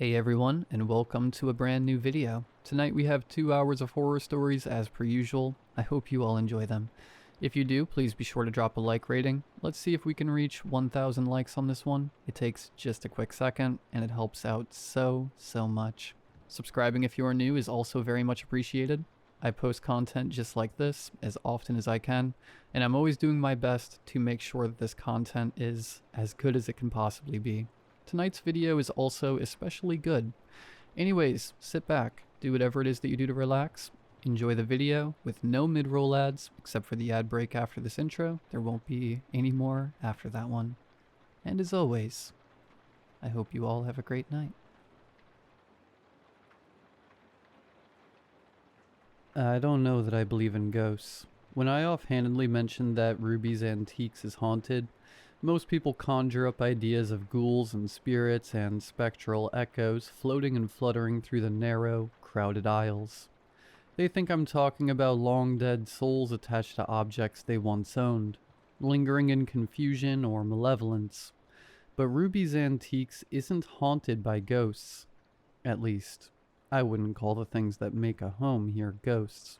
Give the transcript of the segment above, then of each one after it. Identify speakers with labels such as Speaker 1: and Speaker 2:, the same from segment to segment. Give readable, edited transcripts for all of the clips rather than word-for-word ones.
Speaker 1: Hey everyone, and welcome to a brand new video. Tonight we have 2 hours of horror stories as per usual. I hope you all enjoy them. If you do, please be sure to drop a like rating. Let's see if we can reach 1,000 likes on this one. It takes just a quick second, and it helps out so much. Subscribing if you are new is also very much appreciated. I post content just like this as often as I can, and I'm always doing my best to make sure that this content is as good as it can possibly be. Tonight's video is also especially good. Anyways, sit back, do whatever it is that you do to relax, enjoy the video with no mid-roll ads, except for the ad break after this intro. There won't be any more after that one. And as always, I hope you all have a great night. I don't know that I believe in ghosts. When I offhandedly mentioned that Ruby's Antiques is haunted, most people conjure up ideas of ghouls and spirits and spectral echoes floating and fluttering through the narrow, crowded aisles. They think I'm talking about long-dead souls attached to objects they once owned, lingering in confusion or malevolence. But Ruby's Antiques isn't haunted by ghosts. At least, I wouldn't call the things that make a home here ghosts.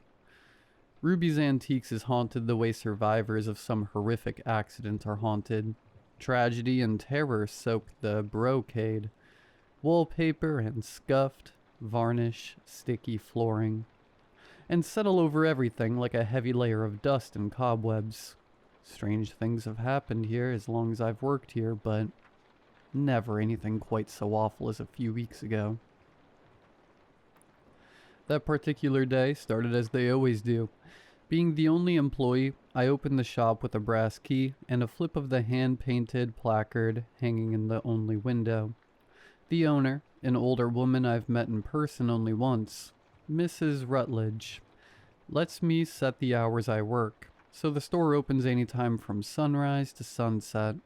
Speaker 1: Ruby's Antiques is haunted the way survivors of some horrific accident are haunted. Tragedy and terror soak the brocade, wallpaper and scuffed, varnish, sticky flooring, and settle over everything like a heavy layer of dust and cobwebs. Strange things have happened here as long as I've worked here, but never anything quite so awful as a few weeks ago. That particular day started as they always do. Being the only employee, I opened the shop with a brass key and a flip of the hand-painted placard hanging in the only window. The owner, an older woman I've met in person only once, Mrs. Rutledge, lets me set the hours I work, so the store opens anytime from sunrise to sunset,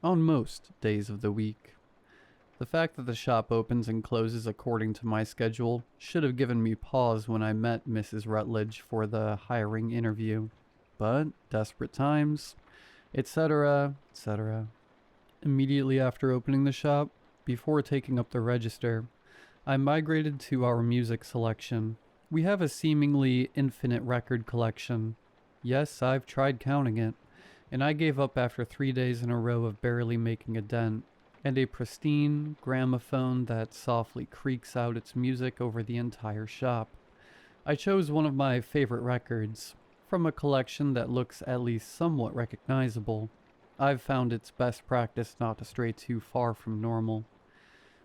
Speaker 1: on most days of the week. The fact that the shop opens and closes according to my schedule should have given me pause when I met Mrs. Rutledge for the hiring interview. But desperate times, etc., etc. Immediately after opening the shop, before taking up the register, I migrated to our music selection. We have a seemingly infinite record collection. Yes, I've tried counting it, and I gave up after 3 days in a row of barely making a dent. And a pristine gramophone that softly creaks out its music over the entire shop. I chose one of my favorite records, from a collection that looks at least somewhat recognizable. I've found it's best practice not to stray too far from normal.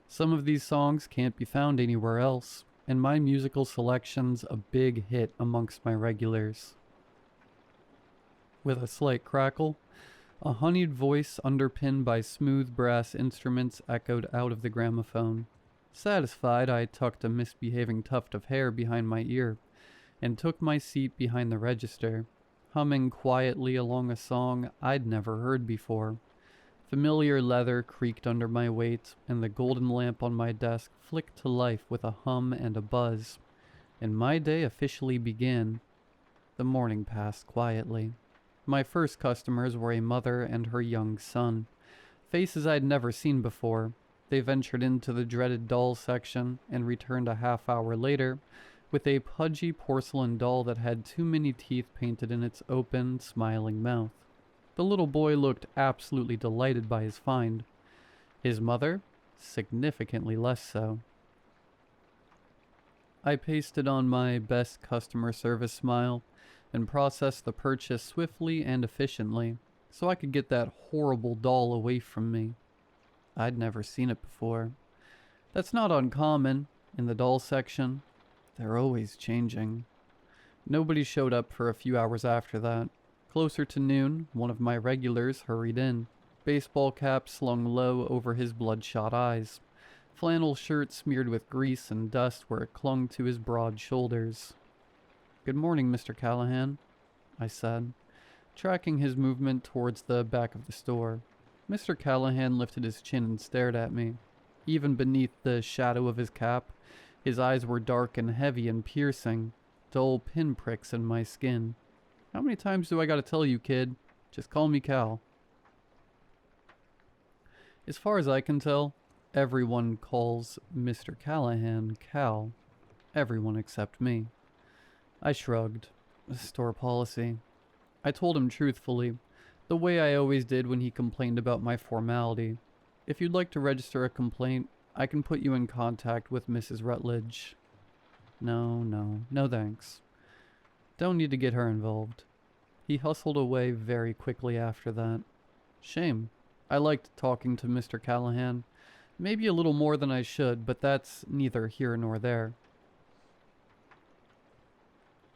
Speaker 1: Some of these songs can't be found anywhere else, and my musical selection's a big hit amongst my regulars. With a slight crackle, a honeyed voice underpinned by smooth brass instruments echoed out of the gramophone. Satisfied, I tucked a misbehaving tuft of hair behind my ear and took my seat behind the register, humming quietly along a song I'd never heard before. Familiar leather creaked under my weight, and the golden lamp on my desk flicked to life with a hum and a buzz, and my day officially began. The morning passed quietly. My first customers were a mother and her young son. Faces I'd never seen before. They ventured into the dreaded doll section and returned a half hour later with a pudgy porcelain doll that had too many teeth painted in its open, smiling mouth. The little boy looked absolutely delighted by his find. His mother, significantly less so. I pasted on my best customer service smile and processed the purchase swiftly and efficiently, so I could get that horrible doll away from me. I'd never seen it before. That's not uncommon in the doll section. They're always changing. Nobody showed up for a few hours after that. Closer to noon, one of my regulars hurried in, baseball cap slung low over his bloodshot eyes, flannel shirt smeared with grease and dust where it clung to his broad shoulders. "Good morning, Mr. Callahan," I said, tracking his movement towards the back of the store. Mr. Callahan lifted his chin and stared at me. Even beneath the shadow of his cap, his eyes were dark and heavy and piercing, dull pinpricks in my skin. "How many times do I gotta tell you, kid? Just call me Cal." As far as I can tell, Everyone calls Mr. Callahan Cal. Everyone except me. I shrugged. Store policy. I told him truthfully, the way I always did when he complained about my formality. If you'd like to register a complaint, I can put you in contact with Mrs. Rutledge. No thanks. Don't need to get her involved. He hustled away very quickly after that. Shame. I liked talking to Mr. Callahan. Maybe a little more than I should, but that's neither here nor there.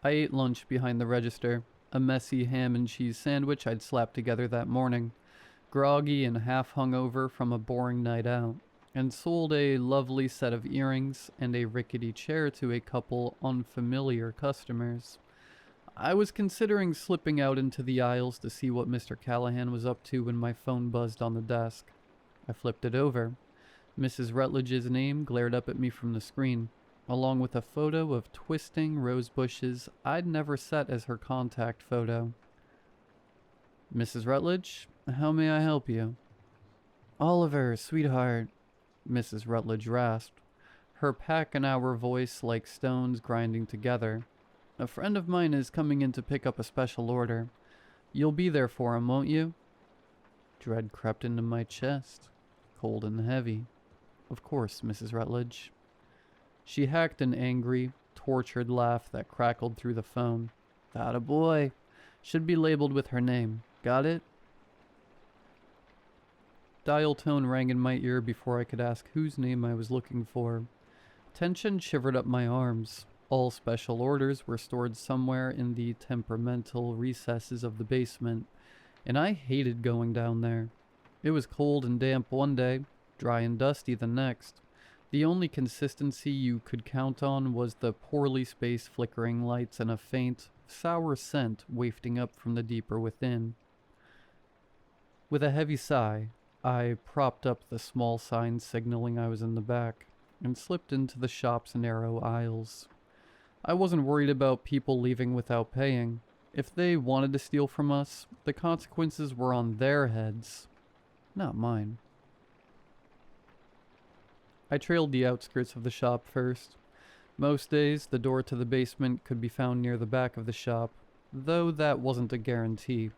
Speaker 1: I ate lunch behind the register, a messy ham and cheese sandwich I'd slapped together that morning, groggy and half hungover from a boring night out, and sold a lovely set of earrings and a rickety chair to a couple unfamiliar customers. I was considering slipping out into the aisles to see what Mr. Callahan was up to when my phone buzzed on the desk. I flipped it over. Mrs. Rutledge's name glared up at me from the screen, along with a photo of twisting rose bushes I'd never set as her contact photo. Mrs. Rutledge, how may I help you? Oliver, sweetheart, Mrs. Rutledge rasped, her pack-an-hour voice like stones grinding together. A friend of mine is coming in to pick up a special order. You'll be there for him, won't you? Dread crept into my chest, cold and heavy. Of course, Mrs. Rutledge. She hacked an angry, tortured laugh that crackled through the phone. That a boy. Should be labeled with her name. Got it? Dial tone rang in my ear before I could ask whose name I was looking for. Tension shivered up my arms. All special orders were stored somewhere in the temperamental recesses of the basement, and I hated going down there. It was cold and damp one day, dry and dusty the next. The only consistency you could count on was the poorly spaced flickering lights and a faint, sour scent wafting up from the deeper within. With a heavy sigh, I propped up the small sign signaling I was in the back, and slipped into the shop's narrow aisles. I wasn't worried about people leaving without paying. If they wanted to steal from us, the consequences were on their heads, not mine. I trailed the outskirts of the shop first. Most days, the door to the basement could be found near the back of the shop, though that wasn't a guarantee.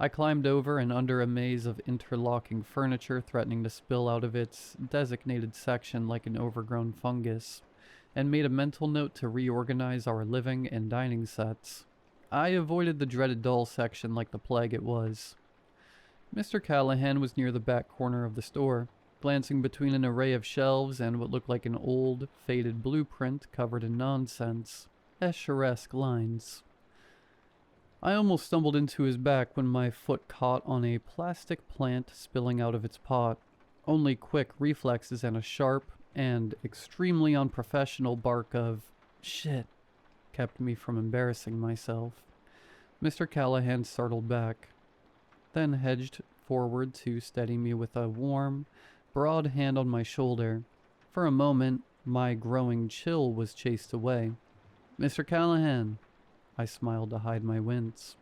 Speaker 1: I climbed over and under a maze of interlocking furniture threatening to spill out of its designated section like an overgrown fungus, and made a mental note to reorganize our living and dining sets. I avoided the dreaded doll section like the plague it was. Mr. Callahan was near the back corner of the store, glancing between an array of shelves and what looked like an old, faded blueprint covered in nonsense, Escher-esque lines. I almost stumbled into his back when my foot caught on a plastic plant spilling out of its pot. Only quick reflexes and a sharp and extremely unprofessional bark of shit kept me from embarrassing myself. Mr. Callahan startled back, then hedged forward to steady me with a warm, broad hand on my shoulder. For a moment, my growing chill was chased away. Mr. Callahan, I smiled to hide my wince,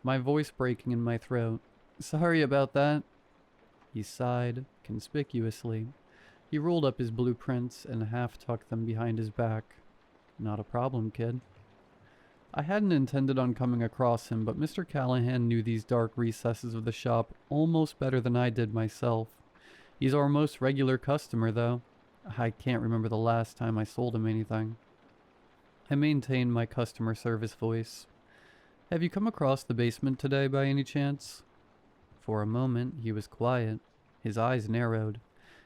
Speaker 1: my voice breaking in my throat. Sorry about that. He sighed, conspicuously. He rolled up his blueprints and half-tucked them behind his back. Not a problem, kid. I hadn't intended on coming across him, but Mr. Callahan knew these dark recesses of the shop almost better than I did myself. He's our most regular customer, though. I can't remember the last time I sold him anything. I maintained my customer service voice. Have you come across the basement today by any chance? For a moment, he was quiet. His eyes narrowed.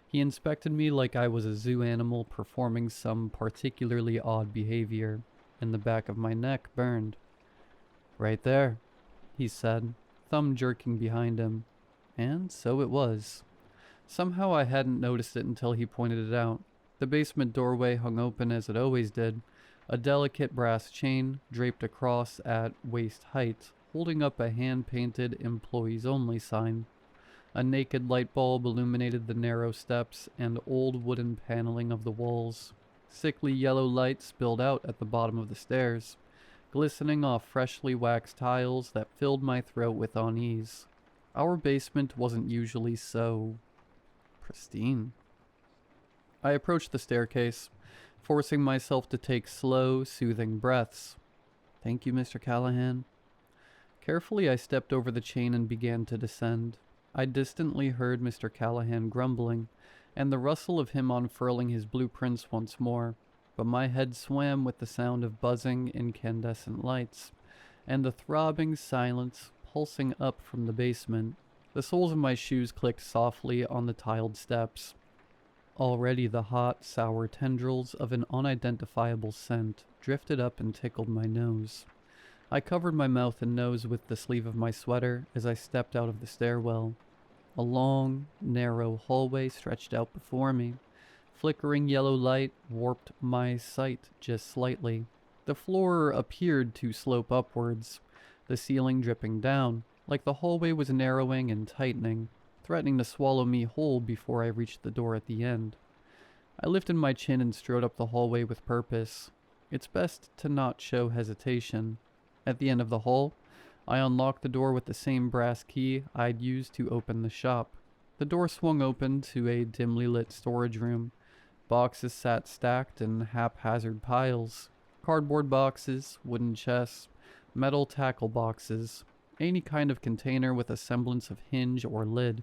Speaker 1: He inspected me like I was a zoo animal performing some particularly odd behavior, and the back of my neck burned. Right there, he said, thumb jerking behind him. And so it was. Somehow I hadn't noticed it until he pointed it out. The basement doorway hung open as it always did, a delicate brass chain draped across at waist height, holding up a hand-painted employees only sign. A naked light bulb illuminated the narrow steps and old wooden paneling of the walls. Sickly yellow light spilled out at the bottom of the stairs, glistening off freshly waxed tiles that filled my throat with unease. Our basement wasn't usually so pristine. I approached the staircase, forcing myself to take slow, soothing breaths. "Thank you, Mr. Callahan." Carefully, I stepped over the chain and began to descend. I distantly heard Mr. Callahan grumbling, and the rustle of him unfurling his blueprints once more, but my head swam with the sound of buzzing incandescent lights, and the throbbing silence pulsing up from the basement. The soles of my shoes clicked softly on the tiled steps. Already the hot, sour tendrils of an unidentifiable scent drifted up and tickled my nose. I covered my mouth and nose with the sleeve of my sweater as I stepped out of the stairwell. A long, narrow hallway stretched out before me. Flickering yellow light warped my sight just slightly. The floor appeared to slope upwards, the ceiling dripping down, like the hallway was narrowing and tightening, threatening to swallow me whole before I reached the door at the end. I lifted my chin and strode up the hallway with purpose. It's best to not show hesitation. At the end of the hall, I unlocked the door with the same brass key I'd used to open the shop. The door swung open to a dimly lit storage room. Boxes sat stacked in haphazard piles. Cardboard boxes, wooden chests, metal tackle boxes, any kind of container with a semblance of hinge or lid,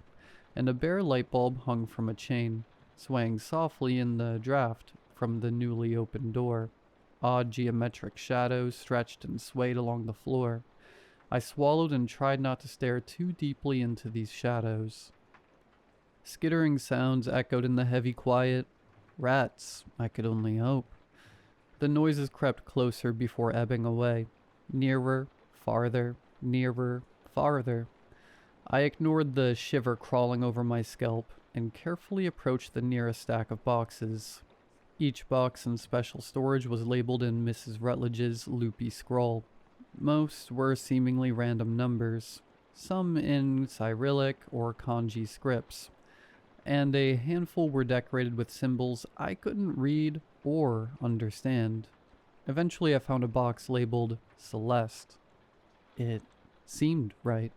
Speaker 1: and a bare light bulb hung from a chain, swaying softly in the draft from the newly opened door. Odd geometric shadows stretched and swayed along the floor. I swallowed and tried not to stare too deeply into these shadows. Skittering sounds echoed in the heavy quiet. Rats, I could only hope. The noises crept closer before ebbing away. Nearer, farther, nearer, farther. I ignored the shiver crawling over my scalp and carefully approached the nearest stack of boxes. Each box in special storage was labeled in Mrs. Rutledge's loopy scrawl. Most were seemingly random numbers, some in Cyrillic or kanji scripts, and a handful were decorated with symbols I couldn't read or understand. Eventually I found a box labeled Celeste. It seemed right.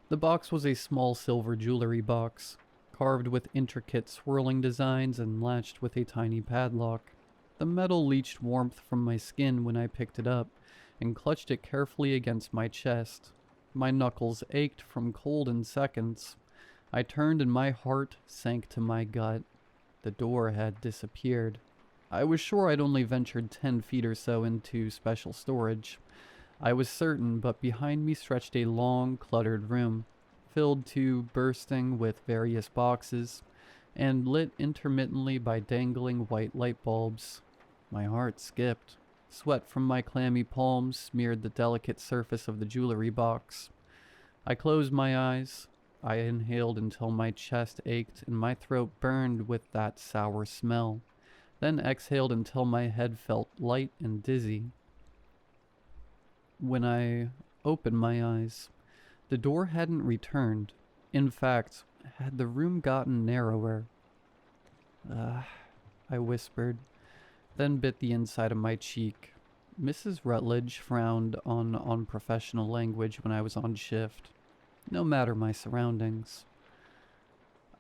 Speaker 1: The box was a small silver jewelry box, carved with intricate swirling designs and latched with a tiny padlock. The metal leached warmth from my skin when I picked it up and clutched it carefully against my chest. My knuckles ached from cold in seconds. I turned and my heart sank to my gut. The door had disappeared. I was sure I'd only ventured 10 feet or so into special storage. I was certain, but behind me stretched a long, cluttered room, filled to bursting with various boxes, and lit intermittently by dangling white light bulbs. My heart skipped. Sweat from my clammy palms smeared the delicate surface of the jewelry box. I closed my eyes. I inhaled until my chest ached and my throat burned with that sour smell, then exhaled until my head felt light and dizzy. When I opened my eyes, the door hadn't returned. In fact, had the room gotten narrower? I whispered, then bit the inside of my cheek. Mrs. Rutledge frowned on unprofessional language when I was on shift, no matter my surroundings.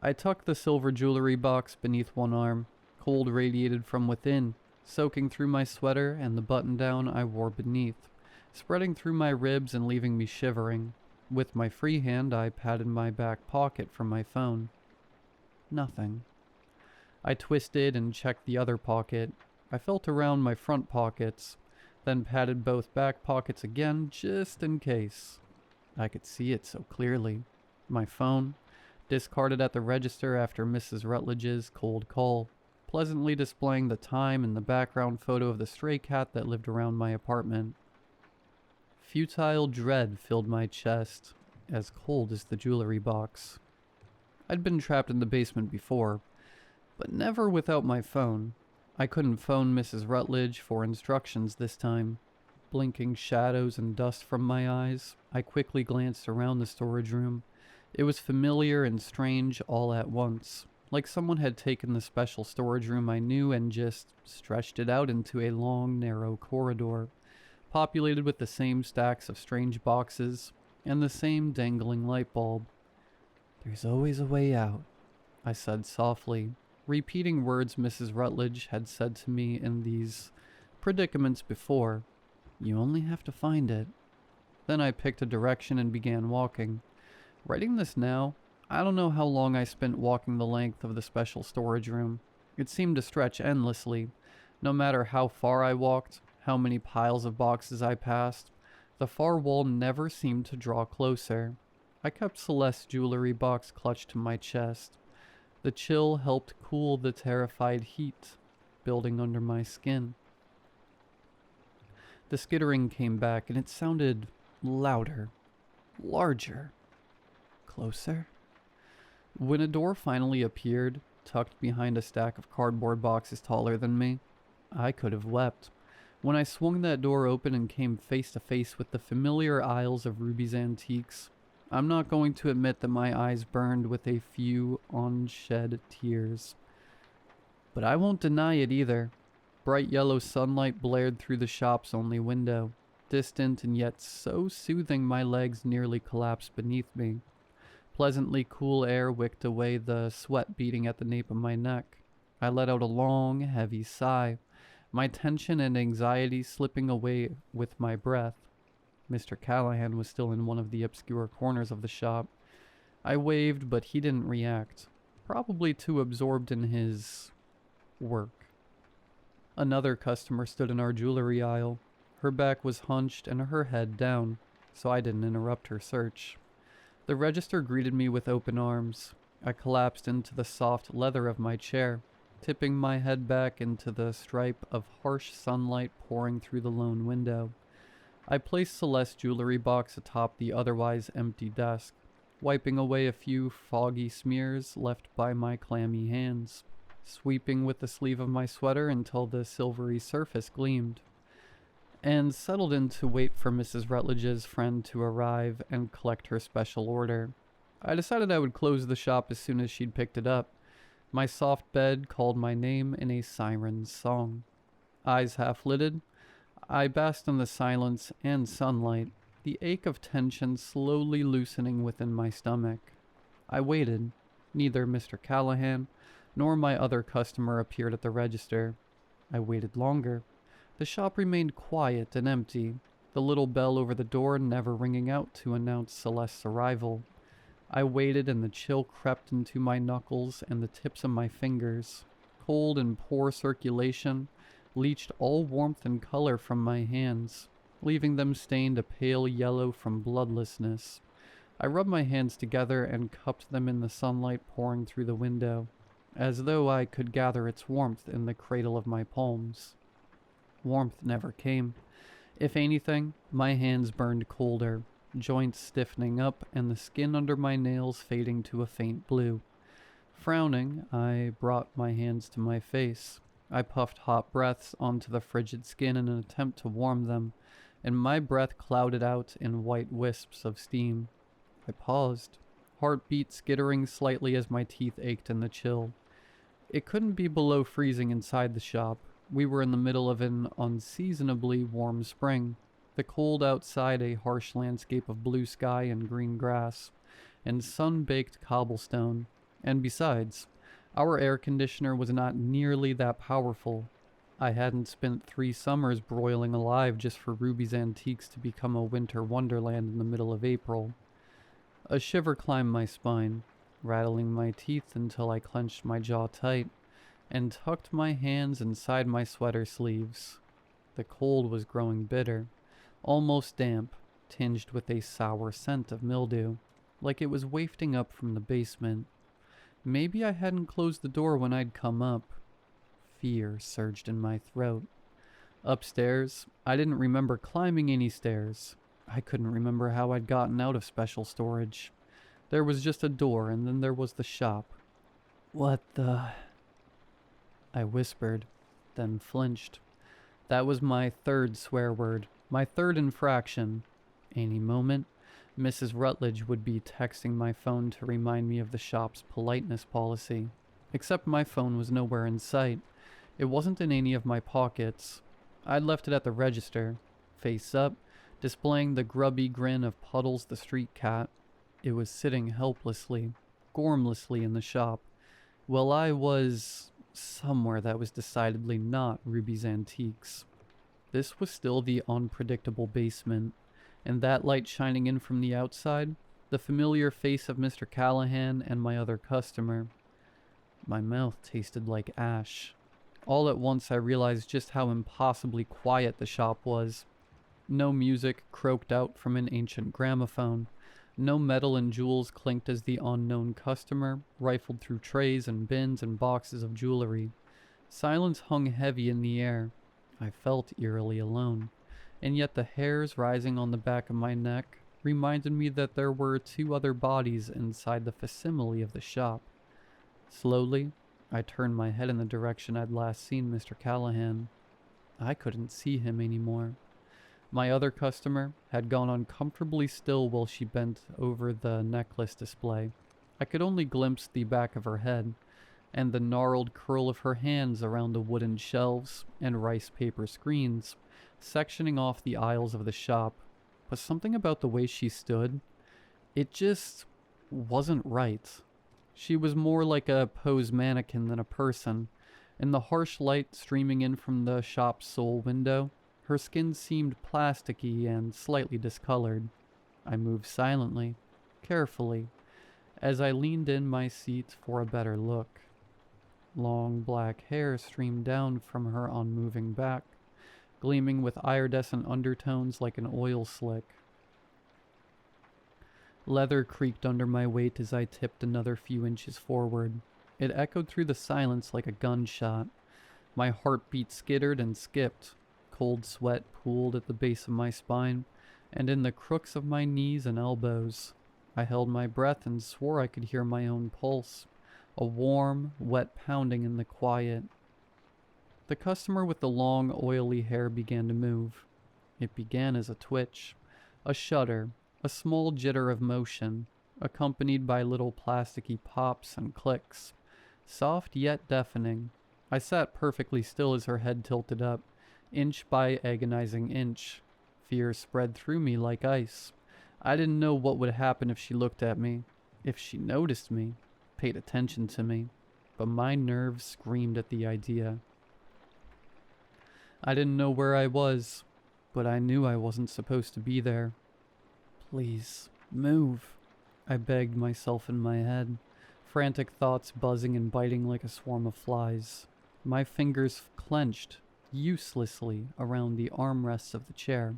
Speaker 1: I tucked the silver jewelry box beneath one arm. Cold radiated from within, soaking through my sweater and the button-down I wore beneath, spreading through my ribs and leaving me shivering. With my free hand, I patted my back pocket for my phone. Nothing. I twisted and checked the other pocket. I felt around my front pockets, then patted both back pockets again, just in case. I could see it so clearly. My phone, discarded at the register after Mrs. Rutledge's cold call, pleasantly displaying the time and the background photo of the stray cat that lived around my apartment. Futile dread filled my chest, as cold as the jewelry box. I'd been trapped in the basement before, but never without my phone. I couldn't phone Mrs. Rutledge for instructions this time. Blinking shadows and dust from my eyes, I quickly glanced around the storage room. It was familiar and strange all at once, like someone had taken the special storage room I knew and just stretched it out into a long, narrow corridor, populated with the same stacks of strange boxes and the same dangling light bulb. "There's always a way out," I said softly, repeating words Mrs. Rutledge had said to me in these predicaments before. You only have to find it. Then I picked a direction and began walking. Writing this now, I don't know how long I spent walking the length of the special storage room. It seemed to stretch endlessly. No matter how far I walked, how many piles of boxes I passed, the far wall never seemed to draw closer. I kept Celeste's jewelry box clutched to my chest. The chill helped cool the terrified heat building under my skin. The skittering came back, and it sounded louder, larger, closer. When a door finally appeared, tucked behind a stack of cardboard boxes taller than me, I could have wept. When I swung that door open and came face to face with the familiar aisles of Ruby's antiques, I'm not going to admit that my eyes burned with a few unshed tears. But I won't deny it either. Bright yellow sunlight blared through the shop's only window, distant and yet so soothing my legs nearly collapsed beneath me. Pleasantly cool air wicked away the sweat beating at the nape of my neck. I let out a long, heavy sigh, my tension and anxiety slipping away with my breath. Mr. Callahan was still in one of the obscure corners of the shop. I waved, but he didn't react, probably too absorbed in his work. Another customer stood in our jewelry aisle. Her back was hunched and her head down, so I didn't interrupt her search. The register greeted me with open arms. I collapsed into the soft leather of my chair, tipping my head back into the stripe of harsh sunlight pouring through the lone window. I placed Celeste's jewelry box atop the otherwise empty desk, wiping away a few foggy smears left by my clammy hands, sweeping with the sleeve of my sweater until the silvery surface gleamed, and settled in to wait for Mrs. Rutledge's friend to arrive and collect her special order. I decided I would close the shop as soon as she'd picked it up. My soft bed called my name in a siren's song. Eyes half-lidded, I basked in the silence and sunlight, the ache of tension slowly loosening within my stomach. I waited. Neither Mr. Callahan nor my other customer appeared at the register. I waited longer. The shop remained quiet and empty, the little bell over the door never ringing out to announce Celeste's arrival. I waited, and the chill crept into my knuckles and the tips of my fingers. Cold and poor circulation leached all warmth and color from my hands, leaving them stained a pale yellow from bloodlessness. I rubbed my hands together and cupped them in the sunlight pouring through the window, as though I could gather its warmth in the cradle of my palms. Warmth never came. If anything, my hands burned colder, joints stiffening up and the skin under my nails fading to a faint blue. Frowning, I brought my hands to my face. I puffed hot breaths onto the frigid skin in an attempt to warm them, and my breath clouded out in white wisps of steam. I paused, heartbeat skittering slightly as my teeth ached in the chill. It couldn't be below freezing inside the shop. We were in the middle of an unseasonably warm spring, the cold outside a harsh landscape of blue sky and green grass, and sun-baked cobblestone. And besides, our air conditioner was not nearly that powerful. I hadn't spent 3 summers broiling alive just for Ruby's antiques to become a winter wonderland in the middle of April. A shiver climbed my spine, rattling my teeth until I clenched my jaw tight and tucked my hands inside my sweater sleeves. The cold was growing bitter, almost damp, tinged with a sour scent of mildew, like it was wafting up from the basement. Maybe I hadn't closed the door when I'd come up. Fear surged in my throat. Upstairs, I didn't remember climbing any stairs. I couldn't remember how I'd gotten out of special storage. There was just a door, and then there was the shop. What the... I whispered, then flinched. That was my 3rd swear word, my 3rd infraction. Any moment, Mrs. Rutledge would be texting my phone to remind me of the shop's politeness policy. Except my phone was nowhere in sight. It wasn't in any of my pockets. I'd left it at the register, face up, displaying the grubby grin of Puddles the street cat. It was sitting helplessly, gormlessly in the shop, Well, I was somewhere that was decidedly not Ruby's Antiques. This was still the unpredictable basement, and that light shining in from the outside, the familiar face of Mr. Callahan and my other customer. My mouth tasted like ash. All at once I realized just how impossibly quiet the shop was. No music croaked out from an ancient gramophone. No metal and jewels clinked as the unknown customer rifled through trays and bins and boxes of jewelry. Silence hung heavy in the air. I felt eerily alone, and yet the hairs rising on the back of my neck reminded me that there were two other bodies inside the facsimile of the shop. Slowly, I turned my head in the direction I'd last seen Mr. Callahan. I couldn't see him anymore. My other customer had gone uncomfortably still while she bent over the necklace display. I could only glimpse the back of her head, and the gnarled curl of her hands around the wooden shelves and rice paper screens, sectioning off the aisles of the shop. But something about the way she stood, it just wasn't right. She was more like a pose mannequin than a person. In the harsh light streaming in from the shop's sole window, her skin seemed plasticky and slightly discolored. I moved silently, carefully, as I leaned in my seat for a better look. Long black hair streamed down from her unmoving back, gleaming with iridescent undertones like an oil slick. Leather creaked under my weight as I tipped another few inches forward. It echoed through the silence like a gunshot. My heartbeat skittered and skipped. Cold sweat pooled at the base of my spine and in the crooks of my knees and elbows. I held my breath and swore I could hear my own pulse, a warm, wet pounding in the quiet. The customer with the long, oily hair began to move. It began as a twitch, a shudder, a small jitter of motion, accompanied by little plasticky pops and clicks, soft yet deafening. I sat perfectly still as her head tilted up, inch by agonizing inch. Fear spread through me like ice. I didn't know what would happen if she looked at me, if she noticed me, paid attention to me, but my nerves screamed at the idea. I didn't know where I was, but I knew I wasn't supposed to be there. Please, move, I begged myself in my head, frantic thoughts buzzing and biting like a swarm of flies. My fingers clenched uselessly around the armrests of the chair.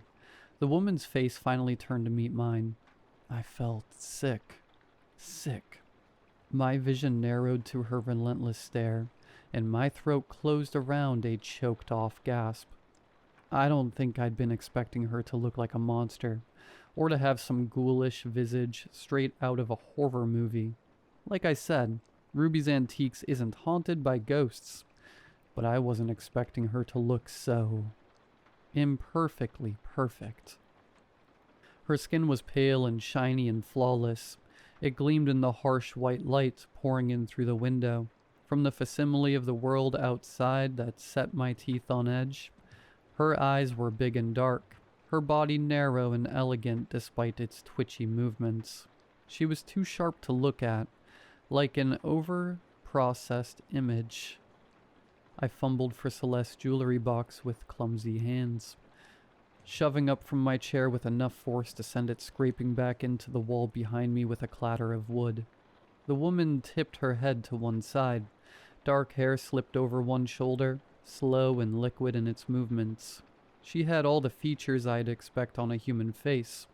Speaker 1: The woman's face finally turned to meet mine. I felt sick. Sick. My vision narrowed to her relentless stare, and my throat closed around a choked-off gasp. I don't think I'd been expecting her to look like a monster, or to have some ghoulish visage straight out of a horror movie. Like I said, Ruby's Antiques isn't haunted by ghosts, but I wasn't expecting her to look so imperfectly perfect. Her skin was pale and shiny and flawless. It gleamed in the harsh white light pouring in through the window. From the facsimile of the world outside that set my teeth on edge, her eyes were big and dark, her body narrow and elegant despite its twitchy movements. She was too sharp to look at, like an over-processed image. I fumbled for Celeste's jewelry box with clumsy hands, shoving up from my chair with enough force to send it scraping back into the wall behind me with a clatter of wood. The woman tipped her head to one side. Dark hair slipped over one shoulder, slow and liquid in its movements. She had all the features I'd expect on a human face.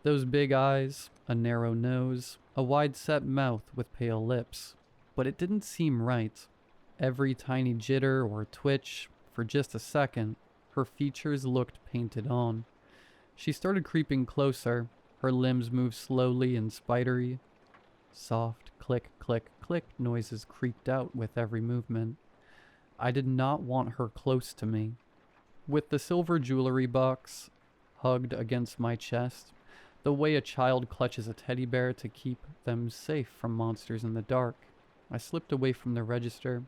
Speaker 1: Those big eyes, a narrow nose, a wide-set mouth with pale lips. But it didn't seem right. Every tiny jitter or twitch, for just a second, her features looked painted on. She started creeping closer. Her limbs moved slowly and spidery. Soft click, click, click noises creaked out with every movement. I did not want her close to me. With the silver jewelry box hugged against my chest, the way a child clutches a teddy bear to keep them safe from monsters in the dark, I slipped away from the register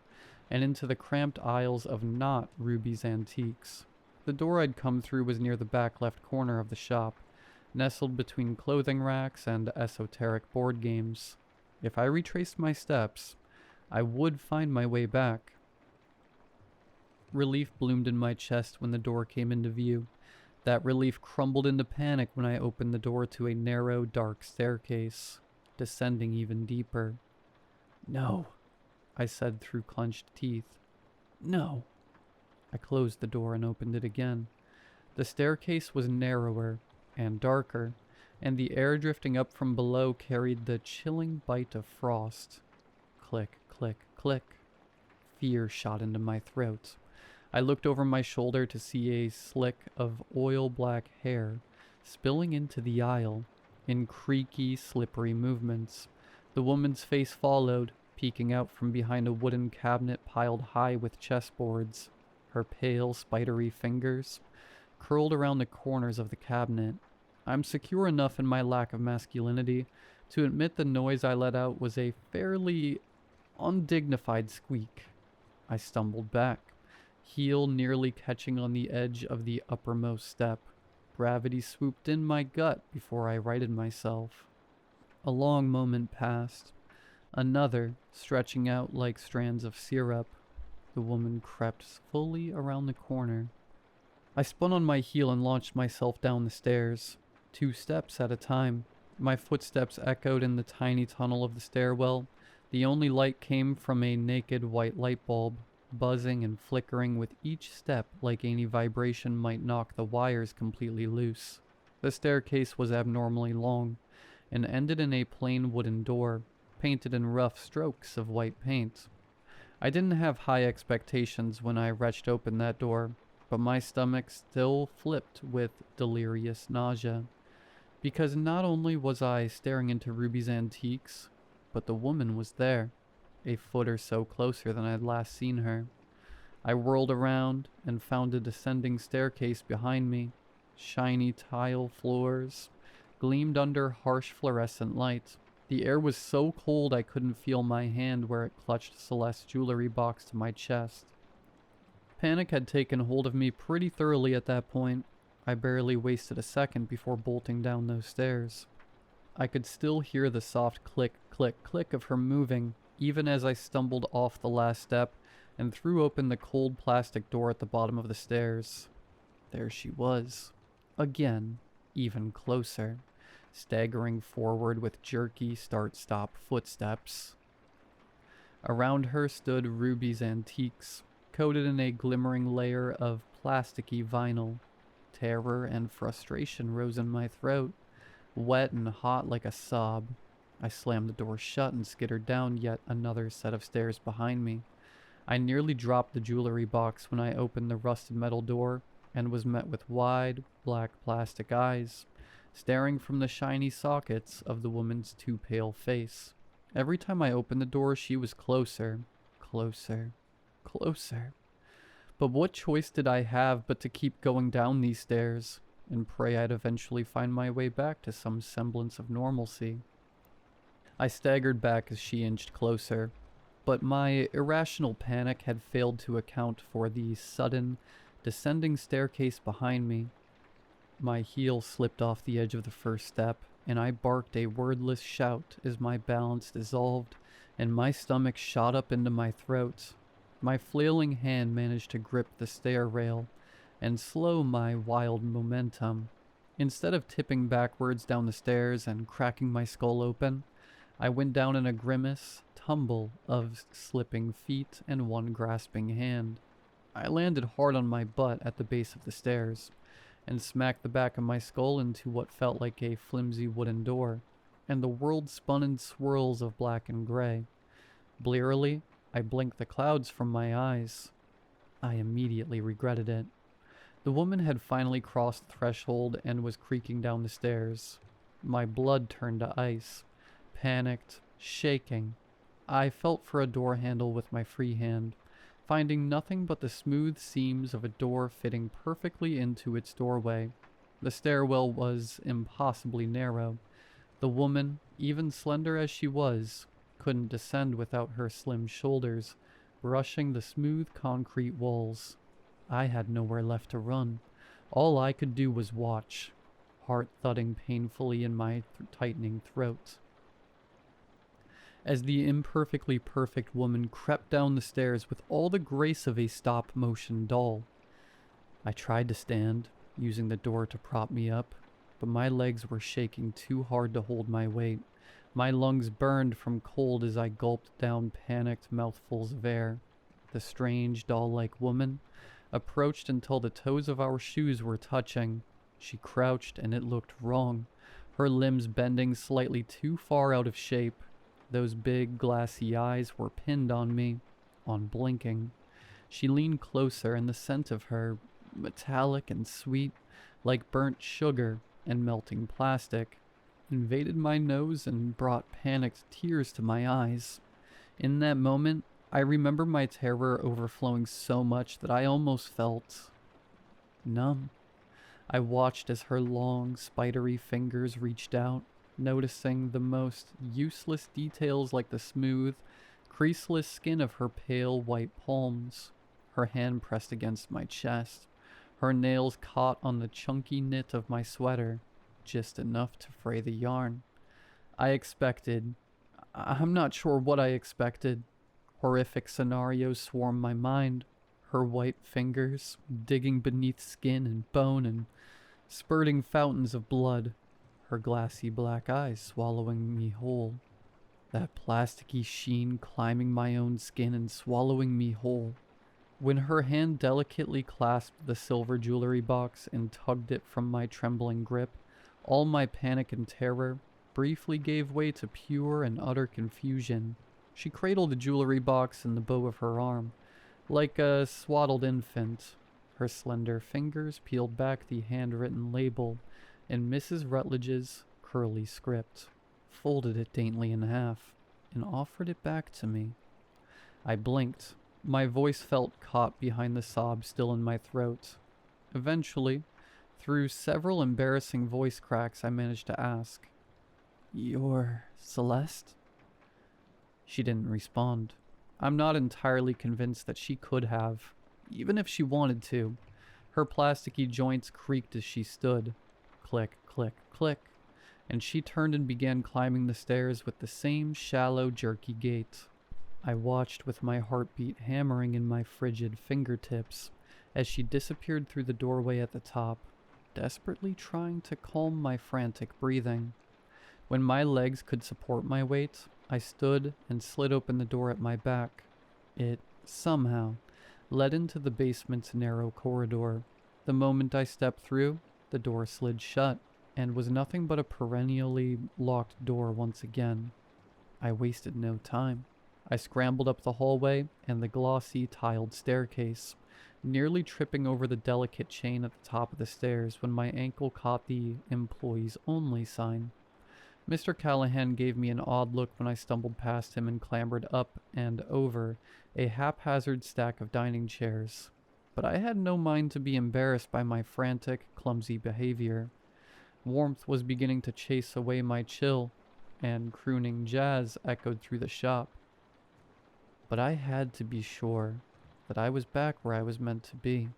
Speaker 1: and into the cramped aisles of not Ruby's Antiques. The door I'd come through was near the back left corner of the shop, nestled between clothing racks and esoteric board games. If I retraced my steps, I would find my way back. Relief bloomed in my chest when the door came into view. That relief crumbled into panic when I opened the door to a narrow, dark staircase, descending even deeper. "No," I said through clenched teeth. "No." I closed the door and opened it again. The staircase was narrower and darker, and the air drifting up from below carried the chilling bite of frost. Click, click, click. Fear shot into my throat. I looked over my shoulder to see a slick of oil-black hair spilling into the aisle in creaky, slippery movements. The woman's face followed, peeking out from behind a wooden cabinet piled high with chessboards. Her pale, spidery fingers curled around the corners of the cabinet. I'm secure enough in my lack of masculinity to admit the noise I let out was a fairly undignified squeak. I stumbled back, heel nearly catching on the edge of the uppermost step. Gravity swooped in my gut before I righted myself. A long moment passed. Another, stretching out like strands of syrup. The woman crept fully around the corner. I spun on my heel and launched myself down the stairs, 2 steps at a time. My footsteps echoed in the tiny tunnel of the stairwell. The only light came from a naked white light bulb, buzzing and flickering with each step like any vibration might knock the wires completely loose. The staircase was abnormally long, and ended in a plain wooden door, painted in rough strokes of white paint. I didn't have high expectations when I wrenched open that door, but my stomach still flipped with delirious nausea. Because not only was I staring into Ruby's antiques, but the woman was there, a foot or so closer than I had last seen her. I whirled around and found a descending staircase behind me. Shiny tile floors gleamed under harsh fluorescent light. The air was so cold I couldn't feel my hand where it clutched Celeste's jewelry box to my chest. Panic had taken hold of me pretty thoroughly at that point. I barely wasted a second before bolting down those stairs. I could still hear the soft click, click, click of her moving, even as I stumbled off the last step and threw open the cold plastic door at the bottom of the stairs. There she was. Again, even closer, staggering forward with jerky start-stop footsteps. Around her stood Ruby's antiques, coated in a glimmering layer of plasticky vinyl. Terror and frustration rose in my throat, wet and hot like a sob. I slammed the door shut and skittered down yet another set of stairs behind me. I nearly dropped the jewelry box when I opened the rusted metal door and was met with wide, black plastic eyes, staring from the shiny sockets of the woman's too pale face. Every time I opened the door, she was closer, closer, closer. But what choice did I have but to keep going down these stairs and pray I'd eventually find my way back to some semblance of normalcy? I staggered back as she inched closer, but my irrational panic had failed to account for the sudden, descending staircase behind me. My heel slipped off the edge of the first step, and I barked a wordless shout as my balance dissolved and my stomach shot up into my throat. My flailing hand managed to grip the stair rail and slow my wild momentum. Instead of tipping backwards down the stairs and cracking my skull open, I went down in a grimace tumble of slipping feet and one grasping hand. I landed hard on my butt at the base of the stairs and smacked the back of my skull into what felt like a flimsy wooden door, and the world spun in swirls of black and gray. Blearily, I blinked the clouds from my eyes. I immediately regretted it. The woman had finally crossed the threshold and was creaking down the stairs. My blood turned to ice. Panicked, shaking, I felt for a door handle with my free hand, finding nothing but the smooth seams of a door fitting perfectly into its doorway. The stairwell was impossibly narrow. The woman, even slender as she was, couldn't descend without her slim shoulders brushing the smooth concrete walls. I had nowhere left to run. All I could do was watch, heart thudding painfully in my tightening throat. as the imperfectly perfect woman crept down the stairs with all the grace of a stop-motion doll. I tried to stand, using the door to prop me up, but my legs were shaking too hard to hold my weight. My lungs burned from cold as I gulped down panicked mouthfuls of air. The strange, doll-like woman approached until the toes of our shoes were touching. She crouched, and it looked wrong, her limbs bending slightly too far out of shape. Those big, glassy eyes were pinned on me, unblinking. She leaned closer, and the scent of her, metallic and sweet, like burnt sugar and melting plastic, invaded my nose and brought panicked tears to my eyes. In that moment, I remember my terror overflowing so much that I almost felt numb. I watched as her long, spidery fingers reached out, noticing the most useless details like the smooth, creaseless skin of her pale white palms. Her hand pressed against my chest. Her nails caught on the chunky knit of my sweater, just enough to fray the yarn. I'm not sure what I expected. Horrific scenarios swarmed my mind. Her white fingers digging beneath skin and bone and spurting fountains of blood. Her glassy black eyes swallowing me whole. That plasticky sheen climbing my own skin and swallowing me whole. When her hand delicately clasped the silver jewelry box and tugged it from my trembling grip, all my panic and terror briefly gave way to pure and utter confusion. She cradled the jewelry box in the bow of her arm, like a swaddled infant. Her slender fingers peeled back the handwritten label in Mrs. Rutledge's curly script, folded it daintily in half, and offered it back to me. I blinked. My voice felt caught behind the sob still in my throat. Eventually, through several embarrassing voice cracks, I managed to ask, "You're Celeste?" She didn't respond. I'm not entirely convinced that she could have, even if she wanted to. Her plasticky joints creaked as she stood. Click, click, click. And she turned and began climbing the stairs with the same shallow, jerky gait. I watched with my heartbeat hammering in my frigid fingertips as she disappeared through the doorway at the top, desperately trying to calm my frantic breathing. When my legs could support my weight, I stood and slid open the door at my back. It, somehow, led into the basement's narrow corridor. The moment I stepped through, the door slid shut, and was nothing but a perennially locked door once again. I wasted no time. I scrambled up the hallway and the glossy, tiled staircase, nearly tripping over the delicate chain at the top of the stairs when my ankle caught the "Employees Only" sign. Mr. Callahan gave me an odd look when I stumbled past him and clambered up and over a haphazard stack of dining chairs. But I had no mind to be embarrassed by my frantic, clumsy behavior. Warmth was beginning to chase away my chill, and crooning jazz echoed through the shop. But I had to be sure that I was back where I was meant to be.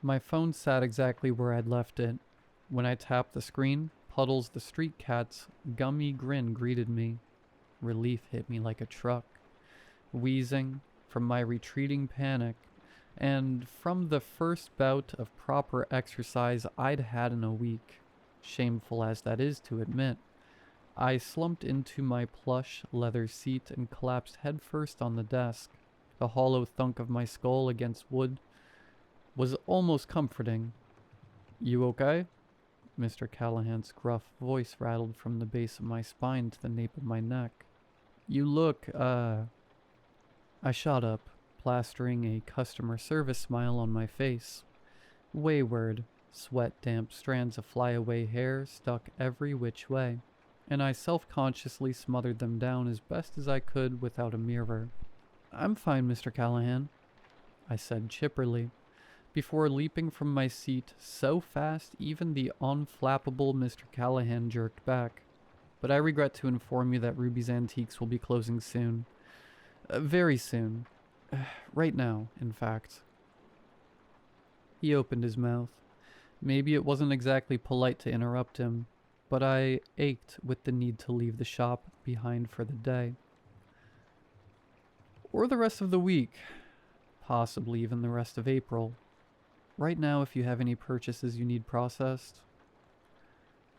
Speaker 1: My phone sat exactly where I'd left it. When I tapped the screen, Puddles the street cat's gummy grin greeted me. Relief hit me like a truck. Wheezing from my retreating panic, and from the first bout of proper exercise I'd had in a week, shameful as that is to admit, I slumped into my plush leather seat and collapsed headfirst on the desk. The hollow thunk of my skull against wood was almost comforting. "You okay?" Mr. Callahan's gruff voice rattled from the base of my spine to the nape of my neck. "You look, I shot up, plastering a customer service smile on my face. Wayward, sweat-damp strands of flyaway hair stuck every which way, and I self-consciously smothered them down as best as I could without a mirror. "I'm fine, Mr. Callahan," I said chipperly, before leaping from my seat so fast even the unflappable Mr. Callahan jerked back. "But I regret to inform you that Ruby's Antiques will be closing soon. Very soon. Right now, in fact." He opened his mouth. Maybe it wasn't exactly polite to interrupt him, but I ached with the need to leave the shop behind for the day. Or the rest of the week, possibly even the rest of April. Right now, if you have any purchases you need processed.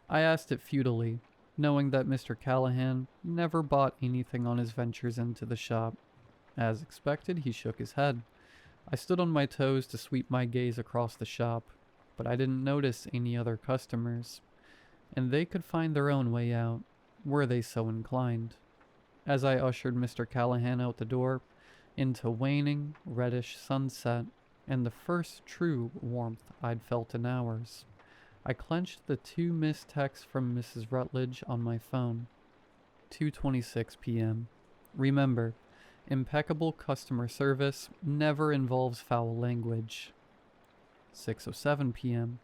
Speaker 1: I asked it futilely, knowing that Mr. Callahan never bought anything on his ventures into the shop. As expected, he shook his head. I stood on my toes to sweep my gaze across the shop, but I didn't notice any other customers, and they could find their own way out, were they so inclined. As I ushered Mr. Callahan out the door, into waning, reddish sunset, and the first true warmth I'd felt in hours, I clenched the 2 missed texts from Mrs. Rutledge on my phone. 2:26 p.m. Remember, impeccable customer service never involves foul language. 6:07 p.m.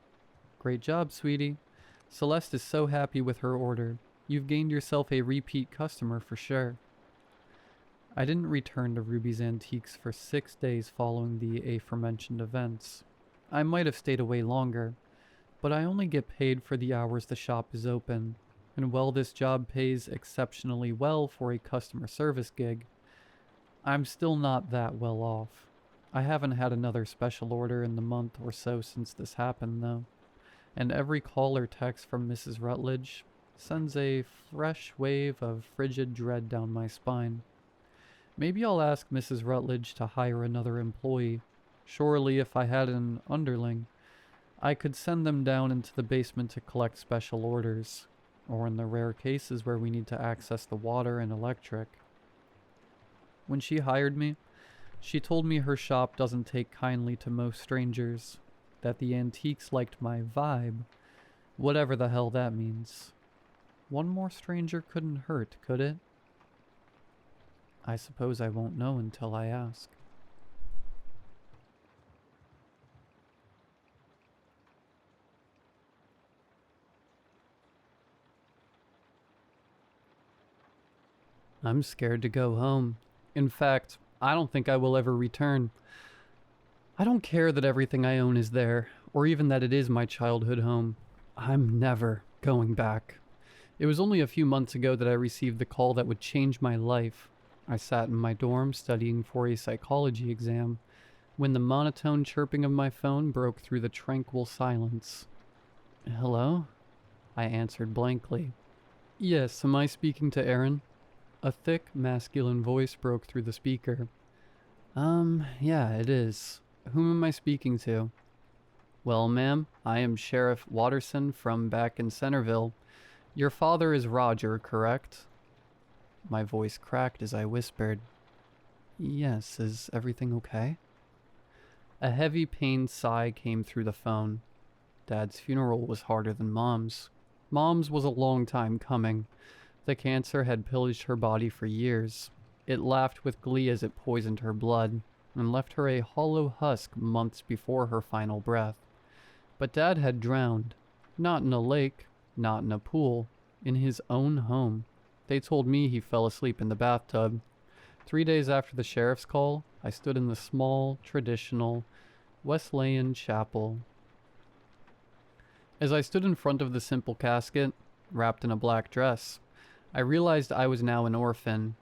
Speaker 1: Great job, sweetie. Celeste is so happy with her order. You've gained yourself a repeat customer for sure. I didn't return to Ruby's Antiques for 6 days following the aforementioned events. I might have stayed away longer, but I only get paid for the hours the shop is open, and while this job pays exceptionally well for a customer service gig, I'm still not that well off. I haven't had another special order in the month or so since this happened, though, and every call or text from Mrs. Rutledge sends a fresh wave of frigid dread down my spine. Maybe I'll ask Mrs. Rutledge to hire another employee. Surely if I had an underling, I could send them down into the basement to collect special orders, or in the rare cases where we need to access the water and electric. When she hired me, she told me her shop doesn't take kindly to most strangers, that the antiques liked my vibe, whatever the hell that means. One more stranger couldn't hurt, could it? I suppose I won't know until I ask. I'm scared to go home. In fact, I don't think I will ever return. I don't care that everything I own is there, or even that it is my childhood home. I'm never going back. It was only a few months ago that I received the call that would change my life. I sat in my dorm studying for a psychology exam, when the monotone chirping of my phone broke through the tranquil silence. Hello? I answered blankly. Yes, am I speaking to Aaron? A thick, masculine voice broke through the speaker. Yeah, it is. Whom am I speaking to? Well, ma'am, I am Sheriff Watterson from back in Centerville. Your father is Roger, correct? My voice cracked as I whispered. Yes, is everything okay? A heavy, pained sigh came through the phone. Dad's funeral was harder than Mom's. Mom's was a long time coming. The cancer had pillaged her body for years. It laughed with glee as it poisoned her blood, and left her a hollow husk months before her final breath. But Dad had drowned. Not in a lake, not in a pool, in his own home. They told me he fell asleep in the bathtub. 3 days after the sheriff's call, I stood in the small, traditional Wesleyan chapel. As I stood in front of the simple casket, wrapped in a black dress, I realized I was now an orphan.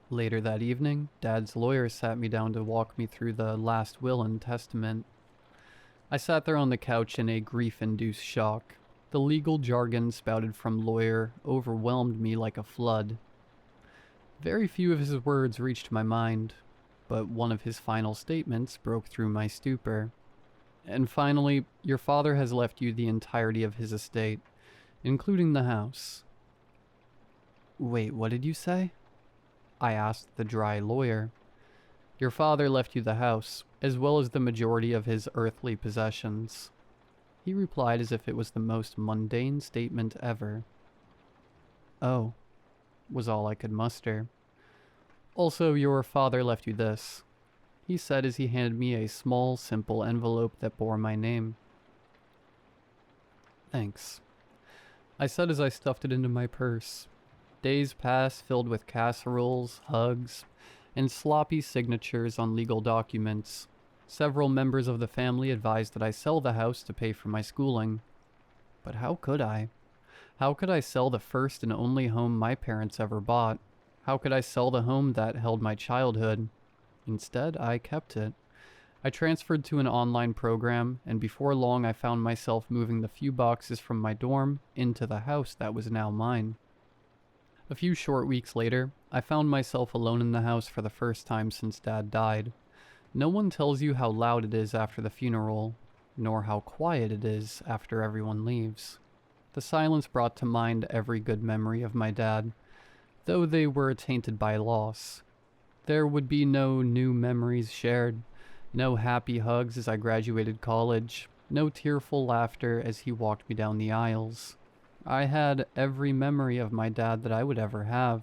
Speaker 1: Later that evening, Dad's lawyer sat me down to walk me through the last will and testament. I sat there on the couch in a grief-induced shock. The legal jargon spouted from lawyer overwhelmed me like a flood. Very few of his words reached my mind, but one of his final statements broke through my stupor. And finally, your father has left you the entirety of his estate, including the house. Wait, what did you say? I asked the dry lawyer. Your father left you the house, as well as the majority of his earthly possessions. He replied as if it was the most mundane statement ever. Oh, was all I could muster. Also, your father left you this, he said as he handed me a small, simple envelope that bore my name. Thanks, I said as I stuffed it into my purse. Days passed filled with casseroles, hugs, and sloppy signatures on legal documents. Several members of the family advised that I sell the house to pay for my schooling. But how could I? How could I sell the first and only home my parents ever bought? How could I sell the home that held my childhood? Instead, I kept it. I transferred to an online program, and before long I found myself moving the few boxes from my dorm into the house that was now mine. A few short weeks later, I found myself alone in the house for the first time since Dad died. No one tells you how loud it is after the funeral, nor how quiet it is after everyone leaves. The silence brought to mind every good memory of my dad, though they were tainted by loss. There would be no new memories shared, no happy hugs as I graduated college, no tearful laughter as he walked me down the aisles. I had every memory of my dad that I would ever have,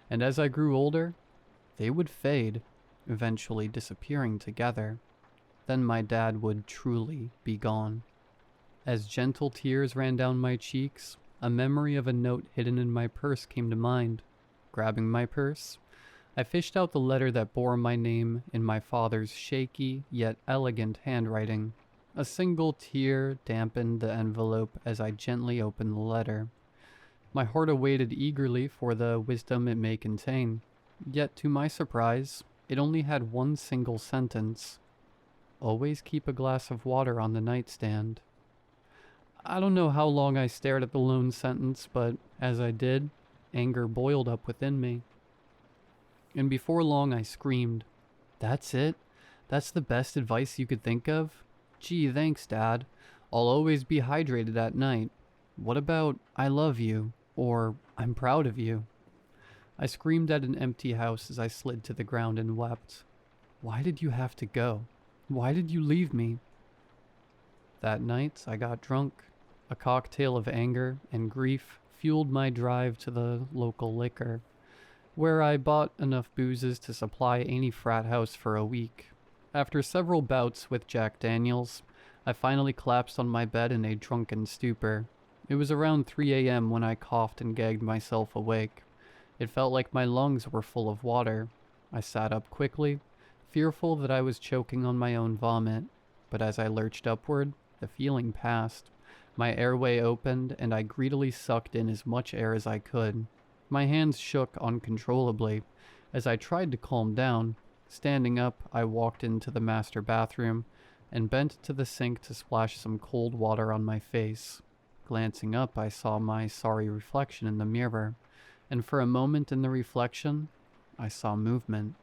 Speaker 1: and as I grew older, they would fade, eventually disappearing together. Then my dad would truly be gone. As gentle tears ran down my cheeks, a memory of a note hidden in my purse came to mind. Grabbing my purse, I fished out the letter that bore my name in my father's shaky yet elegant handwriting. A single tear dampened the envelope as I gently opened the letter. My heart awaited eagerly for the wisdom it may contain. Yet to my surprise, it only had one single sentence. Always keep a glass of water on the nightstand. I don't know how long I stared at the lone sentence, but as I did, anger boiled up within me. And before long I screamed, "That's it? That's the best advice you could think of? Gee, thanks, Dad. I'll always be hydrated at night. What about I love you, or I'm proud of you?" I screamed at an empty house as I slid to the ground and wept. Why did you have to go? Why did you leave me? That night I got drunk. A cocktail of anger and grief fueled my drive to the local liquor, where I bought enough boozes to supply any frat house for a week. After several bouts with Jack Daniels, I finally collapsed on my bed in a drunken stupor. It was around 3 a.m. when I coughed and gagged myself awake. It felt like my lungs were full of water. I sat up quickly, fearful that I was choking on my own vomit, but as I lurched upward, the feeling passed. My airway opened, and I greedily sucked in as much air as I could. My hands shook uncontrollably as I tried to calm down. Standing up, I walked into the master bathroom and bent to the sink to splash some cold water on my face. Glancing up, I saw my sorry reflection in the mirror, and for a moment in the reflection, I saw movement.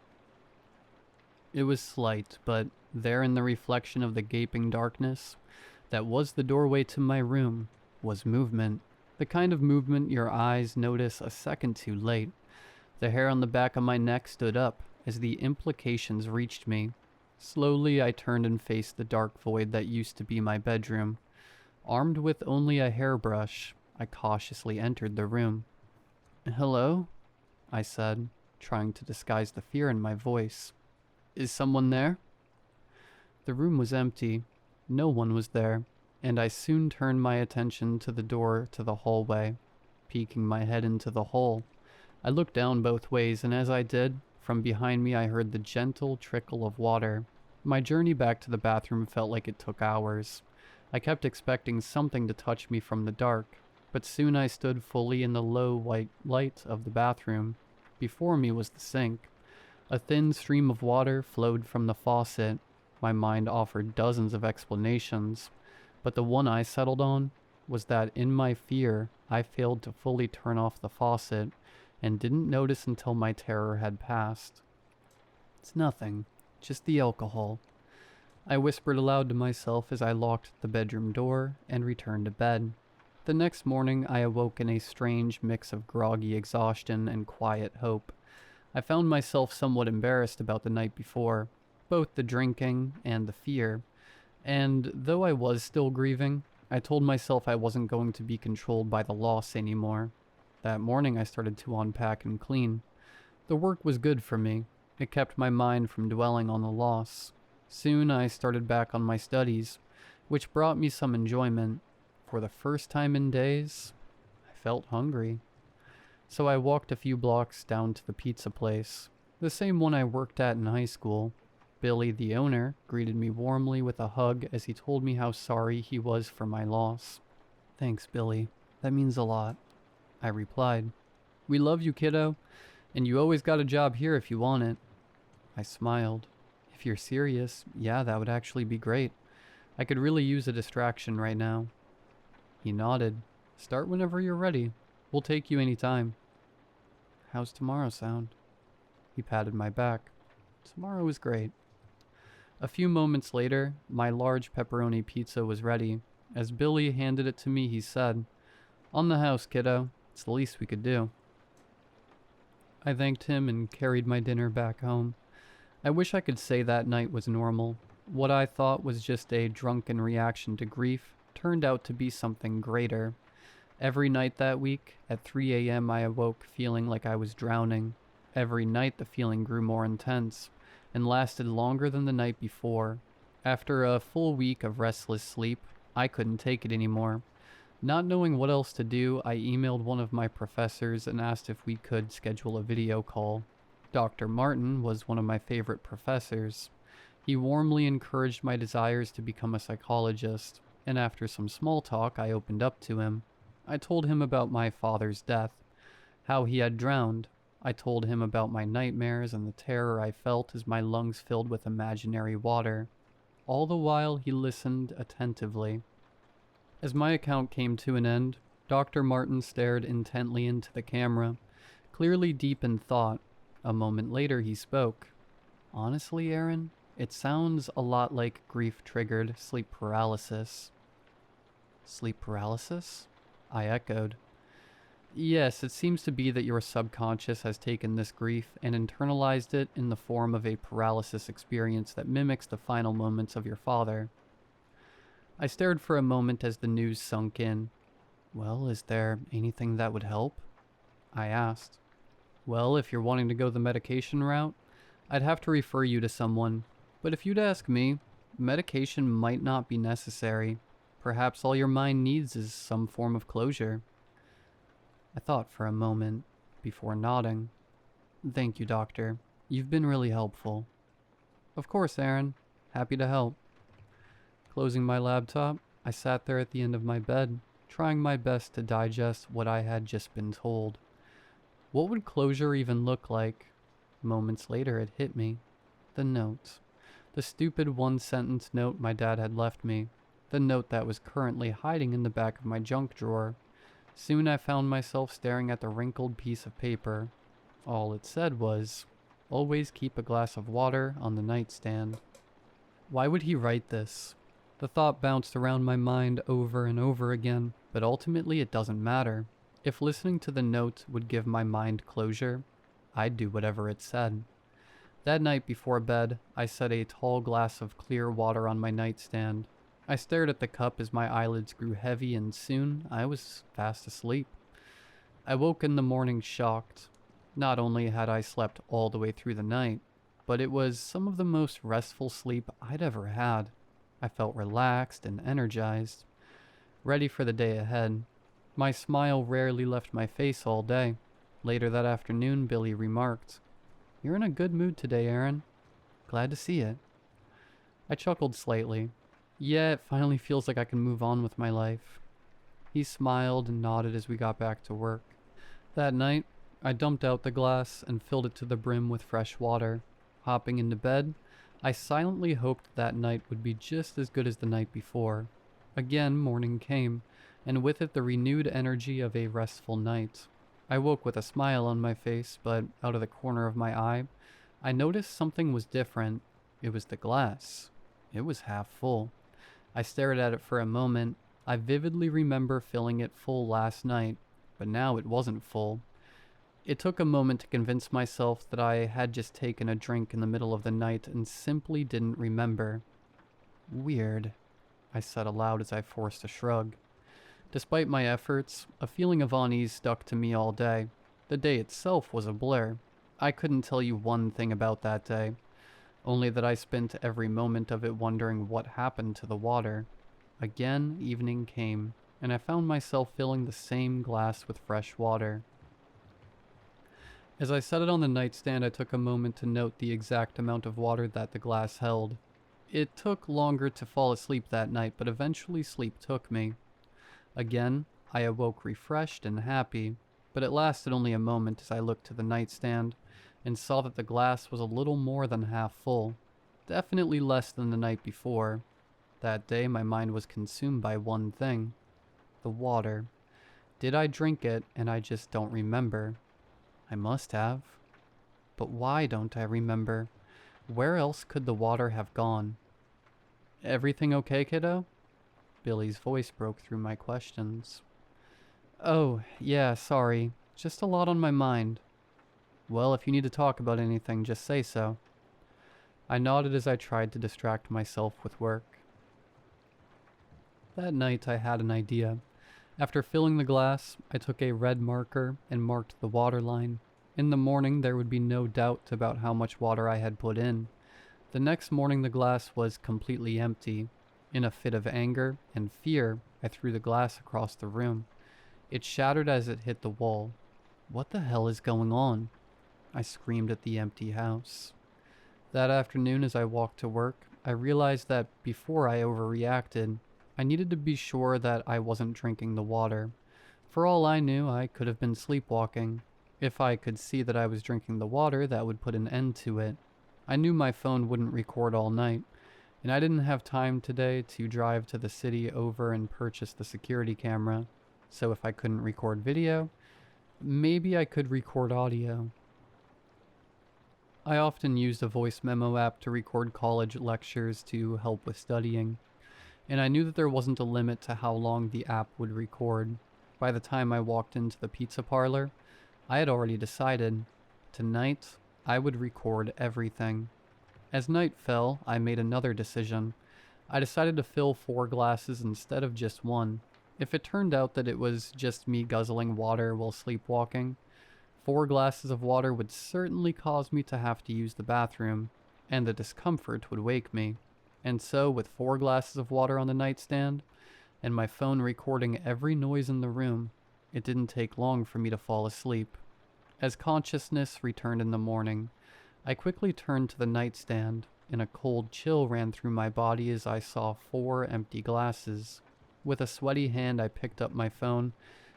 Speaker 1: It was slight, but there in the reflection of the gaping darkness that was the doorway to my room was movement. The kind of movement your eyes notice a second too late. The hair on the back of my neck stood up as the implications reached me. Slowly I turned and faced the dark void that used to be my bedroom. Armed with only a hairbrush, I cautiously entered the room. "Hello?" I said, trying to disguise the fear in my voice. "Is someone there?" The room was empty. No one was there, and I soon turned my attention to the door to the hallway. Peeking my head into the hole, I looked down both ways, and as I did, from behind me I heard the gentle trickle of water. My journey back to the bathroom felt like it took hours. I kept expecting something to touch me from the dark, but soon I stood fully in the low white light of the bathroom. Before me was the sink. A thin stream of water flowed from the faucet. My mind offered dozens of explanations, but the one I settled on was that in my fear, I failed to fully turn off the faucet and didn't notice until my terror had passed. "It's nothing, just the alcohol," I whispered aloud to myself as I locked the bedroom door and returned to bed. The next morning, I awoke in a strange mix of groggy exhaustion and quiet hope. I found myself somewhat embarrassed about the night before, both the drinking and the fear, and though I was still grieving, I told myself I wasn't going to be controlled by the loss anymore. That morning I started to unpack and clean. The work was good for me. It kept my mind from dwelling on the loss. Soon I started back on my studies, which brought me some enjoyment. For the first time in days, I felt hungry. So I walked a few blocks down to the pizza place, the same one I worked at in high school. Billy, the owner, greeted me warmly with a hug as he told me how sorry he was for my loss. "Thanks, Billy," That means a lot, I replied. We love you, kiddo, and you always got a job here if you want it. I smiled. If you're serious, yeah, that would actually be great. I could really use a distraction right now. He nodded. Start whenever you're ready. We'll take you anytime. How's tomorrow sound? He patted my back. Tomorrow is great. A few moments later, my large pepperoni pizza was ready. As Billy handed it to me, he said, On the house, kiddo. It's the least we could do. I thanked him and carried my dinner back home. I wish I could say that night was normal. What I thought was just a drunken reaction to grief turned out to be something greater. Every night that week, at 3 a.m. I awoke feeling like I was drowning. Every night the feeling grew more intense, and lasted longer than the night before. After a full week of restless sleep, I couldn't take it anymore. Not knowing what else to do, I emailed one of my professors and asked if we could schedule a video call. Dr. Martin was one of my favorite professors. He warmly encouraged my desires to become a psychologist, and after some small talk, I opened up to him. I told him about my father's death, how he had drowned. I told him about my nightmares and the terror I felt as my lungs filled with imaginary water. All the while, he listened attentively. As my account came to an end, Dr. Martin stared intently into the camera, clearly deep in thought. A moment later, he spoke. Honestly, Aaron, it sounds a lot like grief-triggered sleep paralysis. Sleep paralysis? I echoed. Yes, it seems to be that your subconscious has taken this grief and internalized it in the form of a paralysis experience that mimics the final moments of your father. I stared for a moment as the news sunk in. Well, is there anything that would help? I asked. Well, if you're wanting to go the medication route, I'd have to refer you to someone. But if you'd ask me, medication might not be necessary. Perhaps all your mind needs is some form of closure. I thought for a moment before nodding. Thank you, Doctor. You've been really helpful. Of course, Aaron. Happy to help. Closing my laptop, I sat there at the end of my bed, trying my best to digest what I had just been told. What would closure even look like? Moments later, it hit me. The note. The stupid one-sentence note my dad had left me. The note that was currently hiding in the back of my junk drawer. Soon I found myself staring at the wrinkled piece of paper. All it said was, always keep a glass of water on the nightstand. Why would he write this? The thought bounced around my mind over and over again, but ultimately it doesn't matter. If listening to the note would give my mind closure, I'd do whatever it said. That night before bed, I set a tall glass of clear water on my nightstand. I stared at the cup as my eyelids grew heavy, and soon I was fast asleep. I woke in the morning shocked. Not only had I slept all the way through the night, but it was some of the most restful sleep I'd ever had. I felt relaxed and energized, ready for the day ahead. My smile rarely left my face all day. Later that afternoon, Billy remarked, "You're in a good mood today, Aaron. Glad to see it." I chuckled slightly. Yeah, it finally feels like I can move on with my life. He smiled and nodded as we got back to work. That night, I dumped out the glass and filled it to the brim with fresh water. Hopping into bed, I silently hoped that night would be just as good as the night before. Again, morning came, and with it the renewed energy of a restful night. I woke with a smile on my face, but out of the corner of my eye, I noticed something was different. It was the glass. It was half full. I stared at it for a moment. I vividly remember filling it full last night, but now it wasn't full. It took a moment to convince myself that I had just taken a drink in the middle of the night and simply didn't remember. Weird, I said aloud as I forced a shrug. Despite my efforts, a feeling of unease stuck to me all day. The day itself was a blur. I couldn't tell you one thing about that day, only that I spent every moment of it wondering what happened to the water. Again, evening came, and I found myself filling the same glass with fresh water. As I set it on the nightstand, I took a moment to note the exact amount of water that the glass held. It took longer to fall asleep that night, but eventually sleep took me. Again, I awoke refreshed and happy, but it lasted only a moment as I looked to the nightstand and saw that the glass was a little more than half full, definitely less than the night before. That day my mind was consumed by one thing: the water. Did I drink it and I just don't remember? I must have. But why don't I remember? Where else could the water have gone? Everything okay, kiddo? Billy's voice broke through my questions. Oh, yeah, sorry. Just a lot on my mind. Well, if you need to talk about anything, just say so. I nodded as I tried to distract myself with work. That night I had an idea. After filling the glass, I took a red marker and marked the water line. In the morning, there would be no doubt about how much water I had put in. The next morning, the glass was completely empty. In a fit of anger and fear, I threw the glass across the room. It shattered as it hit the wall. What the hell is going on? I screamed at the empty house. That afternoon, as I walked to work, I realized that before I overreacted, I needed to be sure that I wasn't drinking the water. For all I knew, I could have been sleepwalking. If I could see that I was drinking the water, that would put an end to it. I knew my phone wouldn't record all night, and I didn't have time today to drive to the city over and purchase the security camera. So if I couldn't record video, maybe I could record audio. I often used a voice memo app to record college lectures to help with studying, and I knew that there wasn't a limit to how long the app would record. By the time I walked into the pizza parlor, I had already decided. Tonight, I would record everything. As night fell, I made another decision. I decided to fill 4 glasses instead of just one. If it turned out that it was just me guzzling water while sleepwalking, 4 glasses of water would certainly cause me to have to use the bathroom, and the discomfort would wake me. And so, with 4 glasses of water on the nightstand, and my phone recording every noise in the room, it didn't take long for me to fall asleep. As consciousness returned in the morning, I quickly turned to the nightstand, and a cold chill ran through my body as I saw 4 empty glasses. With a sweaty hand, I picked up my phone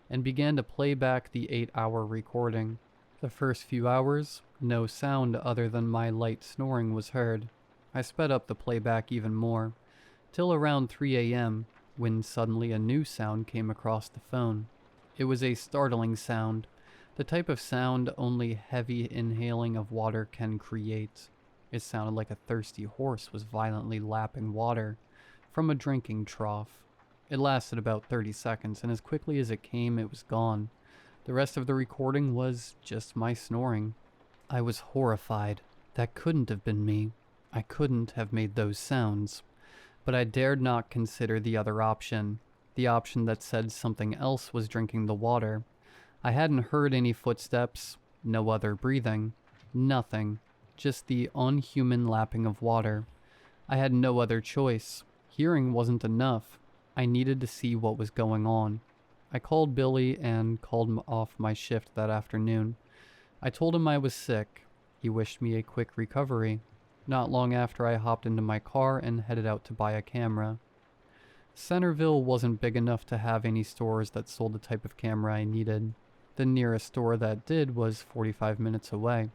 Speaker 1: and began to play back the 8-hour recording. The first few hours, no sound other than my light snoring was heard. I sped up the playback even more, till around 3 a.m., when suddenly a new sound came across the phone. It was a startling sound, the type of sound only heavy inhaling of water can create. It sounded like a thirsty horse was violently lapping water from a drinking trough. It lasted about 30 seconds, and as quickly as it came, it was gone. The rest of the recording was just my snoring. I was horrified. That couldn't have been me. I couldn't have made those sounds. But I dared not consider the other option, the option that said something else was drinking the water. I hadn't heard any footsteps, no other breathing, nothing, just the unhuman lapping of water. I had no other choice. Hearing wasn't enough. I needed to see what was going on. I called Billy and called off my shift that afternoon. I told him I was sick. He wished me a quick recovery. Not long after, I hopped into my car and headed out to buy a camera. Centerville wasn't big enough to have any stores that sold the type of camera I needed. The nearest store that did was 45 minutes away.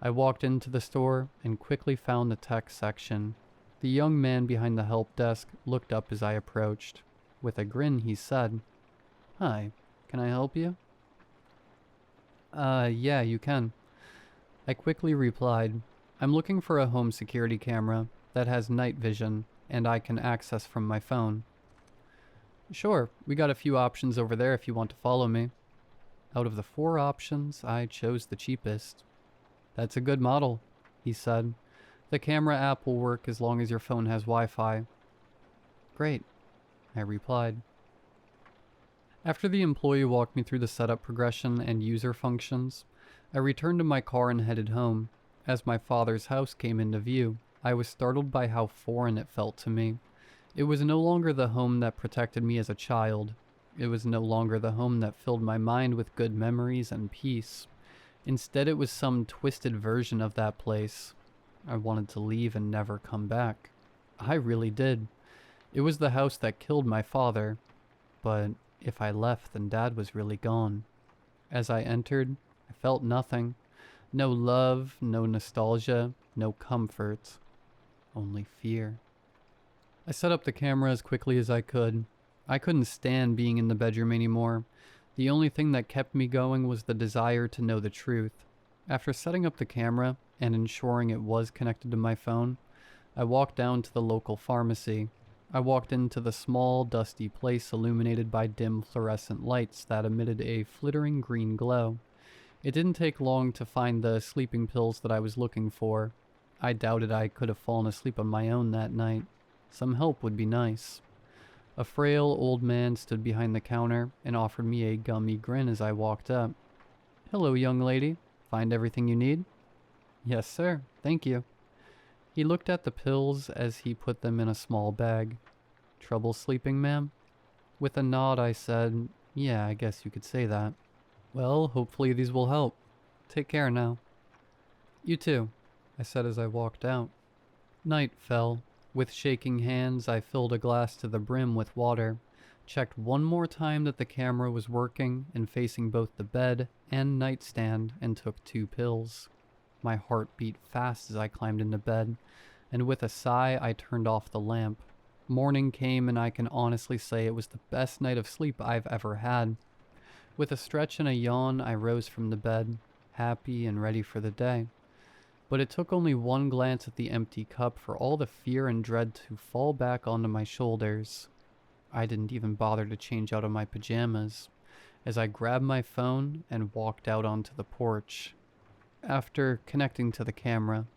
Speaker 1: I walked into the store and quickly found the tech section. The young man behind the help desk looked up as I approached. With a grin, he said, "Hi, can I help you?" Yeah, you can." I quickly replied, "I'm looking for a home security camera that has night vision and I can access from my phone." "Sure, we got a few options over there if you want to follow me." Out of the 4 options, I chose the cheapest. "That's a good model," he said. "The camera app will work as long as your phone has Wi-Fi." "Great," I replied. After the employee walked me through the setup progression and user functions, I returned to my car and headed home. As my father's house came into view, I was startled by how foreign it felt to me. It was no longer the home that protected me as a child. It was no longer the home that filled my mind with good memories and peace. Instead, it was some twisted version of that place. I wanted to leave and never come back. I really did. It was the house that killed my father, but If I left, then Dad was really gone. As I entered, I felt nothing. No love, no nostalgia, no comfort. Only fear. I set up the camera as quickly as I could. I couldn't stand being in the bedroom anymore. The only thing that kept me going was the desire to know the truth. After setting up the camera and ensuring it was connected to my phone, I walked down to the local pharmacy. I walked into the small, dusty place illuminated by dim fluorescent lights that emitted a flittering green glow. It didn't take long to find the sleeping pills that I was looking for. I doubted I could have fallen asleep on my own that night. Some help would be nice. A frail old man stood behind the counter and offered me a gummy grin as I walked up. "Hello, young lady. Find everything you need?" "Yes, sir. Thank you." He looked at the pills as he put them in a small bag. "Trouble sleeping, ma'am?" With a nod, I said, "Yeah, I guess you could say that." "Well, hopefully these will help. Take care now." "You too," I said as I walked out. Night fell. With shaking hands, I filled a glass to the brim with water, checked one more time that the camera was working and facing both the bed and nightstand, and took 2 pills. My heart beat fast as I climbed into bed, and with a sigh, I turned off the lamp. Morning came, and I can honestly say it was the best night of sleep I've ever had. With a stretch and a yawn, I rose from the bed, happy and ready for the day. But it took only one glance at the empty cup for all the fear and dread to fall back onto my shoulders. I didn't even bother to change out of my pajamas, as I grabbed my phone and walked out onto the porch. After connecting to the camera,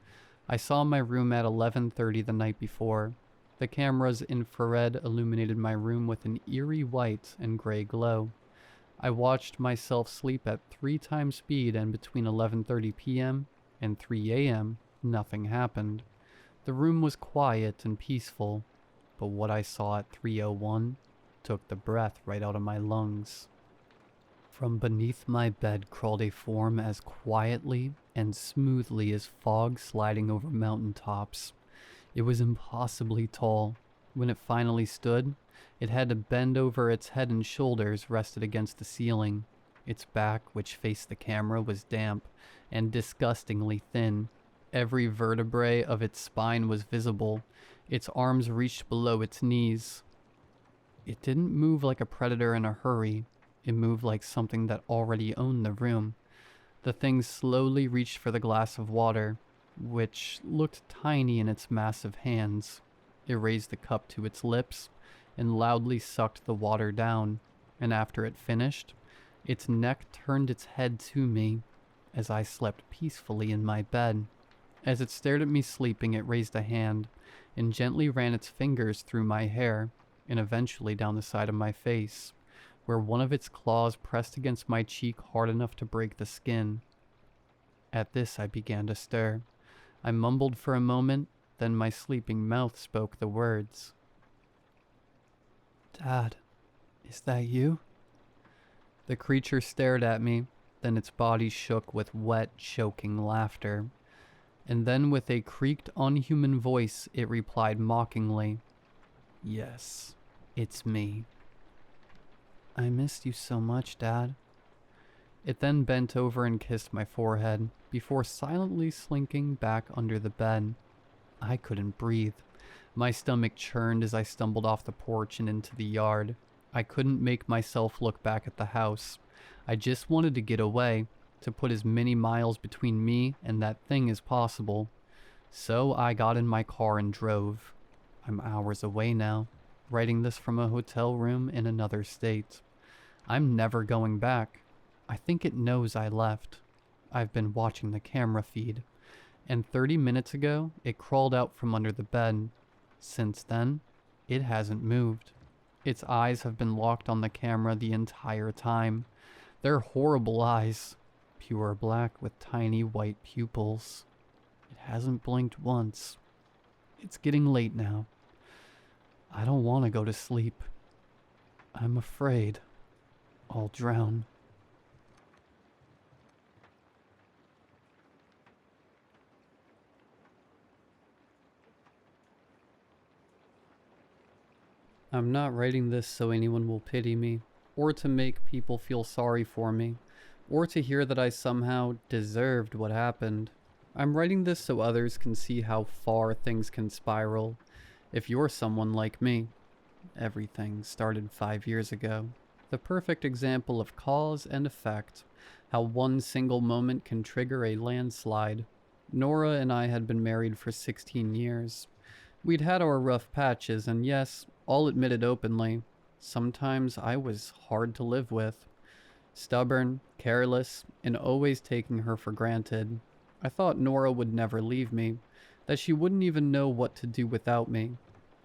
Speaker 1: I saw my room at 11:30 the night before. The camera's infrared illuminated my room with an eerie white and gray glow. I watched myself sleep at 3 times speed, and between 11:30 p.m. and 3 a.m., nothing happened. The room was quiet and peaceful, but what I saw at 3:01 took the breath right out of my lungs. From beneath my bed crawled a form as quietly and smoothly as fog sliding over mountaintops. It was impossibly tall. When it finally stood, it had to bend over. Its head and shoulders rested against the ceiling. Its back, which faced the camera, was damp and disgustingly thin. Every vertebrae of its spine was visible. Its arms reached below its knees. It didn't move like a predator in a hurry. It moved like something that already owned the room. The thing slowly reached for the glass of water, which looked tiny in its massive hands. It raised the cup to its lips and loudly sucked the water down, and after it finished, its neck turned its head to me as I slept peacefully in my bed. As it stared at me sleeping, it raised a hand and gently ran its fingers through my hair and eventually down the side of my face, where one of its claws pressed against my cheek hard enough to break the skin. At this, I began to stir. I mumbled for a moment, then my sleeping mouth spoke the words. "Dad, is that you?" The creature stared at me, then its body shook with wet, choking laughter. And then with a creaked, unhuman voice, it replied mockingly, "Yes, it's me." "I missed you so much, Dad." It then bent over and kissed my forehead, before silently slinking back under the bed. I couldn't breathe. My stomach churned as I stumbled off the porch and into the yard. I couldn't make myself look back at the house. I just wanted to get away, to put as many miles between me and that thing as possible. So I got in my car and drove. I'm hours away now, writing this from a hotel room in another state. I'm never going back. I think it knows I left. I've been watching the camera feed, and 30 minutes ago, it crawled out from under the bed. Since then, it hasn't moved. Its eyes have been locked on the camera the entire time. They're horrible eyes, pure black with tiny white pupils. It hasn't blinked once. It's getting late now. I don't want to go to sleep. I'm afraid I'll drown. I'm not writing this so anyone will pity me, or to make people feel sorry for me, or to hear that I somehow deserved what happened. I'm writing this so others can see how far things can spiral if you're someone like me. Everything started 5 years ago. The perfect example of cause and effect, how one single moment can trigger a landslide. Nora and I had been married for 16 years. We'd had our rough patches, and yes, all admitted openly, sometimes I was hard to live with. Stubborn, careless, and always taking her for granted. I thought Nora would never leave me, that she wouldn't even know what to do without me.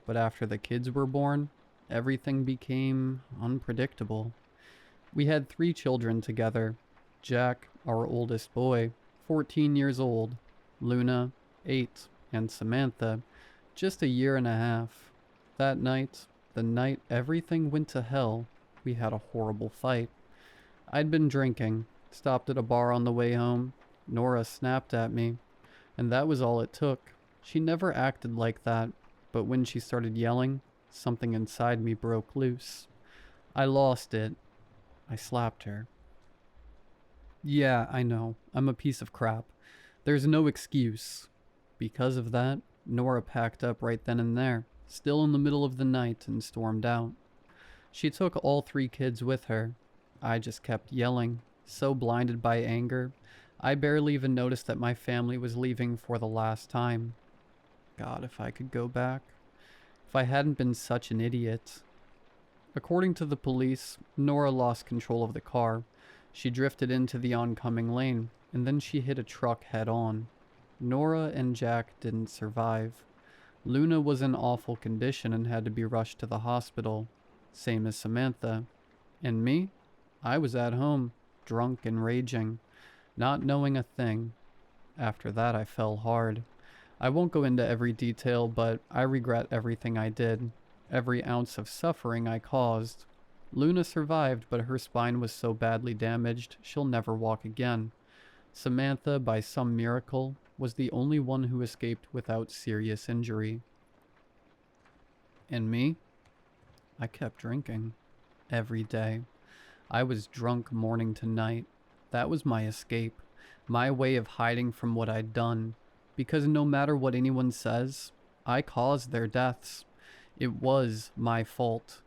Speaker 1: But after the kids were born, everything became unpredictable. We had 3 children together. Jack, our oldest boy, 14 years old, Luna, 8, and Samantha, just a year and a half. That night, the night everything went to hell, we had a horrible fight. I'd been drinking, stopped at a bar on the way home. Nora snapped at me, and that was all it took. She never acted like that, but when she started yelling, something inside me broke loose. I lost it. I slapped her. Yeah, I know. I'm a piece of crap. There's no excuse. Because of that, Nora packed up right then and there, still in the middle of the night, and stormed out. She took all 3 kids with her. I just kept yelling, so blinded by anger, I barely even noticed that my family was leaving for the last time. God, if I could go back. If I hadn't been such an idiot. According to the police, Nora lost control of the car. She drifted into the oncoming lane, and then she hit a truck head-on. Nora and Jack didn't survive. Luna was in awful condition and had to be rushed to the hospital. Same as Samantha. And me? I was at home, drunk and raging, not knowing a thing. After that, I fell hard. I won't go into every detail, but I regret everything I did, every ounce of suffering I caused. Luna survived, but her spine was so badly damaged, she'll never walk again. Samantha, by some miracle, was the only one who escaped without serious injury. And me? I kept drinking. Every day. I was drunk morning to night. That was my escape, my way of hiding from what I'd done. Because no matter what anyone says, I caused their deaths. It was my fault.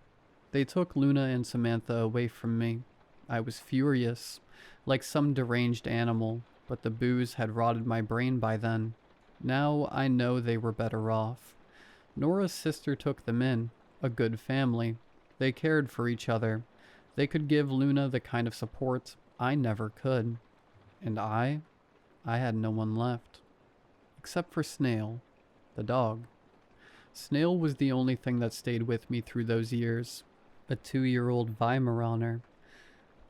Speaker 1: They took Luna and Samantha away from me. I was furious, like some deranged animal, but the booze had rotted my brain by then. Now I know they were better off. Nora's sister took them in, a good family. They cared for each other. They could give Luna the kind of support I never could. And I had no one left. Except for Snail, the dog. Snail was the only thing that stayed with me through those years. A 2-year-old Weimaraner.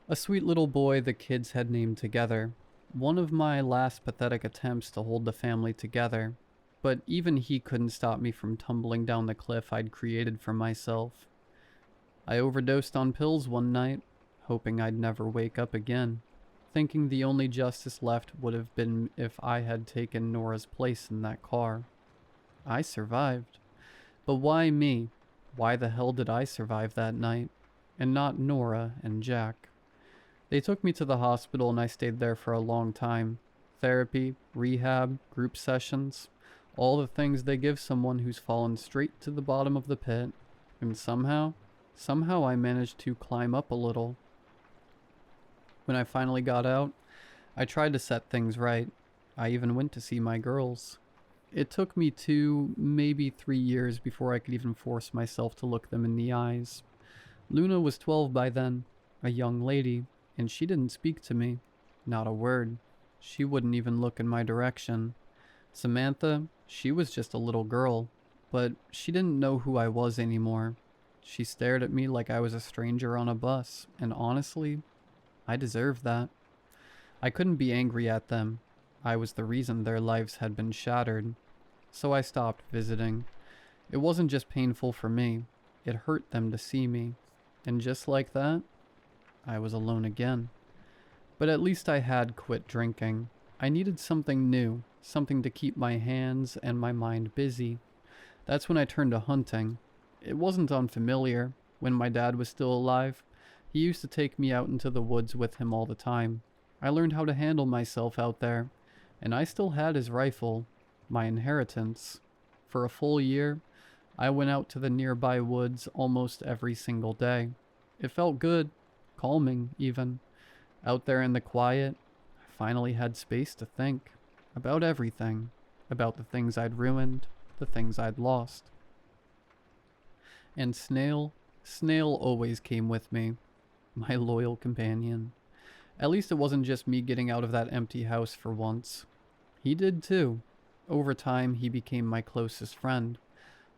Speaker 1: A sweet little boy the kids had named together. One of my last pathetic attempts to hold the family together. But even he couldn't stop me from tumbling down the cliff I'd created for myself. I overdosed on pills one night, hoping I'd never wake up again, thinking the only justice left would have been if I had taken Nora's place in that car. I survived. But why me? Why the hell did I survive that night, and not Nora and Jack? They took me to the hospital and I stayed there for a long time. Therapy, rehab, group sessions, all the things they give someone who's fallen straight to the bottom of the pit. And somehow I managed to climb up a little. When I finally got out, I tried to set things right. I even went to see my girls. It took me 2, maybe 3 years before I could even force myself to look them in the eyes. Luna was 12 by then, a young lady, and she didn't speak to me. Not a word. She wouldn't even look in my direction. Samantha, she was just a little girl, but she didn't know who I was anymore. She stared at me like I was a stranger on a bus, and honestly, I deserved that. I couldn't be angry at them. I was the reason their lives had been shattered. So I stopped visiting. It wasn't just painful for me, it hurt them to see me. And just like that, I was alone again. But at least I had quit drinking. I needed something new, something to keep my hands and my mind busy. That's when I turned to hunting. It wasn't unfamiliar. When my dad was still alive, He used to take me out into the woods with him all the time. I learned how to handle myself out there, and I still had his rifle, my inheritance. For a full year, I went out to the nearby woods almost every single day. It felt good, calming even. Out there in the quiet, I finally had space to think about everything, about the things I'd ruined, the things I'd lost. And Snail always came with me, my loyal companion. At least it wasn't just me getting out of that empty house for once. He did too. Over time, he became my closest friend,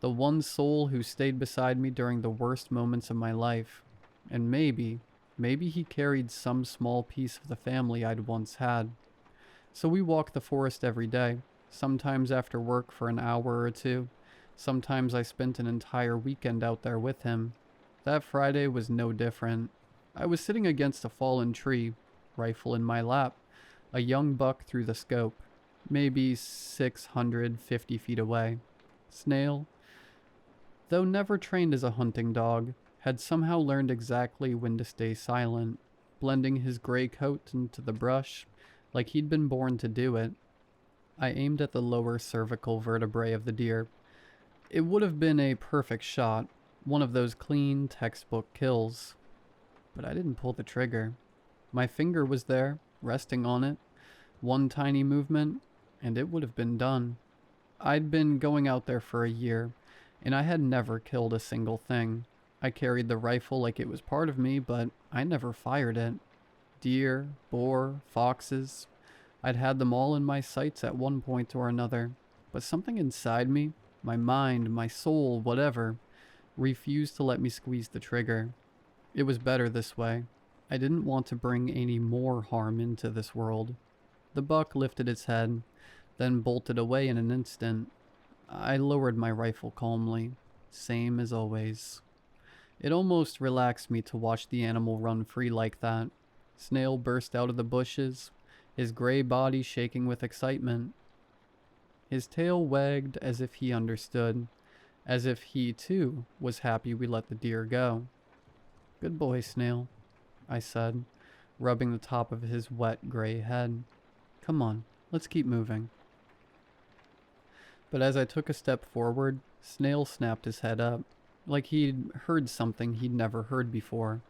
Speaker 1: the one soul who stayed beside me during the worst moments of my life. And maybe he carried some small piece of the family I'd once had. So we walked the forest every day, sometimes after work for an hour or two. Sometimes I spent an entire weekend out there with him. That Friday was no different. I was sitting against a fallen tree, rifle in my lap, a young buck through the scope, maybe 650 feet away. Snail, though never trained as a hunting dog, had somehow learned exactly when to stay silent, blending his gray coat into the brush like he'd been born to do it. I aimed at the lower cervical vertebrae of the deer. It would have been a perfect shot, one of those clean textbook kills. But I didn't pull the trigger. My finger was there, resting on it. One tiny movement, and it would have been done. I'd been going out there for a year, and I had never killed a single thing. I carried the rifle like it was part of me, but I never fired it. Deer, boar, foxes. I'd had them all in my sights at one point or another, but something inside me, my mind, my soul, whatever, refused to let me squeeze the trigger. It was better this way. I didn't want to bring any more harm into this world. The buck lifted its head, then bolted away in an instant. I lowered my rifle calmly, same as always. It almost relaxed me to watch the animal run free like that. Snail burst out of the bushes, his gray body shaking with excitement. His tail wagged as if he understood, as if he too was happy we let the deer go. "Good boy, Snail," I said, rubbing the top of his wet gray head. "Come on, let's keep moving." But as I took a step forward, Snail snapped his head up, like he'd heard something he'd never heard before.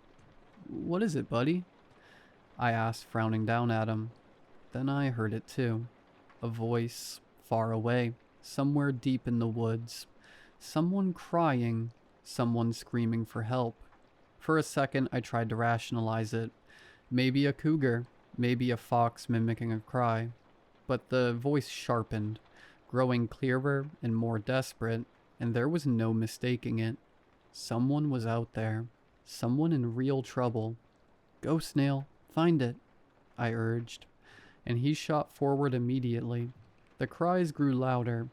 Speaker 1: "What is it, buddy?" I asked, frowning down at him. Then I heard it too. A voice, far away, somewhere deep in the woods. Someone crying, someone screaming for help. For a second, I tried to rationalize it. Maybe a cougar, maybe a fox mimicking a cry. But the voice sharpened, growing clearer and more desperate, and there was no mistaking it. Someone was out there. Someone in real trouble. "Go, Snail, find it," I urged, and he shot forward immediately. The cries grew louder.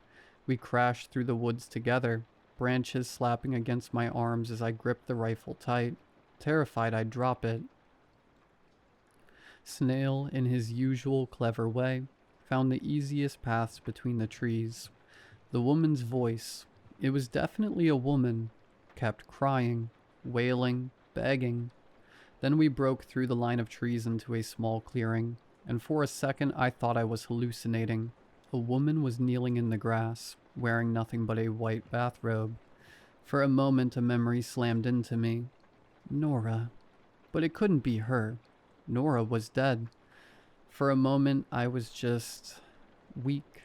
Speaker 1: We crashed through the woods together, branches slapping against my arms as I gripped the rifle tight, terrified I'd drop it. Snail, in his usual clever way, found the easiest paths between the trees. The woman's voice, it was definitely a woman, kept crying, wailing, begging. Then we broke through the line of trees into a small clearing, and for a second I thought I was hallucinating. A woman was kneeling in the grass, wearing nothing but a white bathrobe. For a moment a memory slammed into me. Nora. But it couldn't be her. Nora was dead. For a moment I was just weak.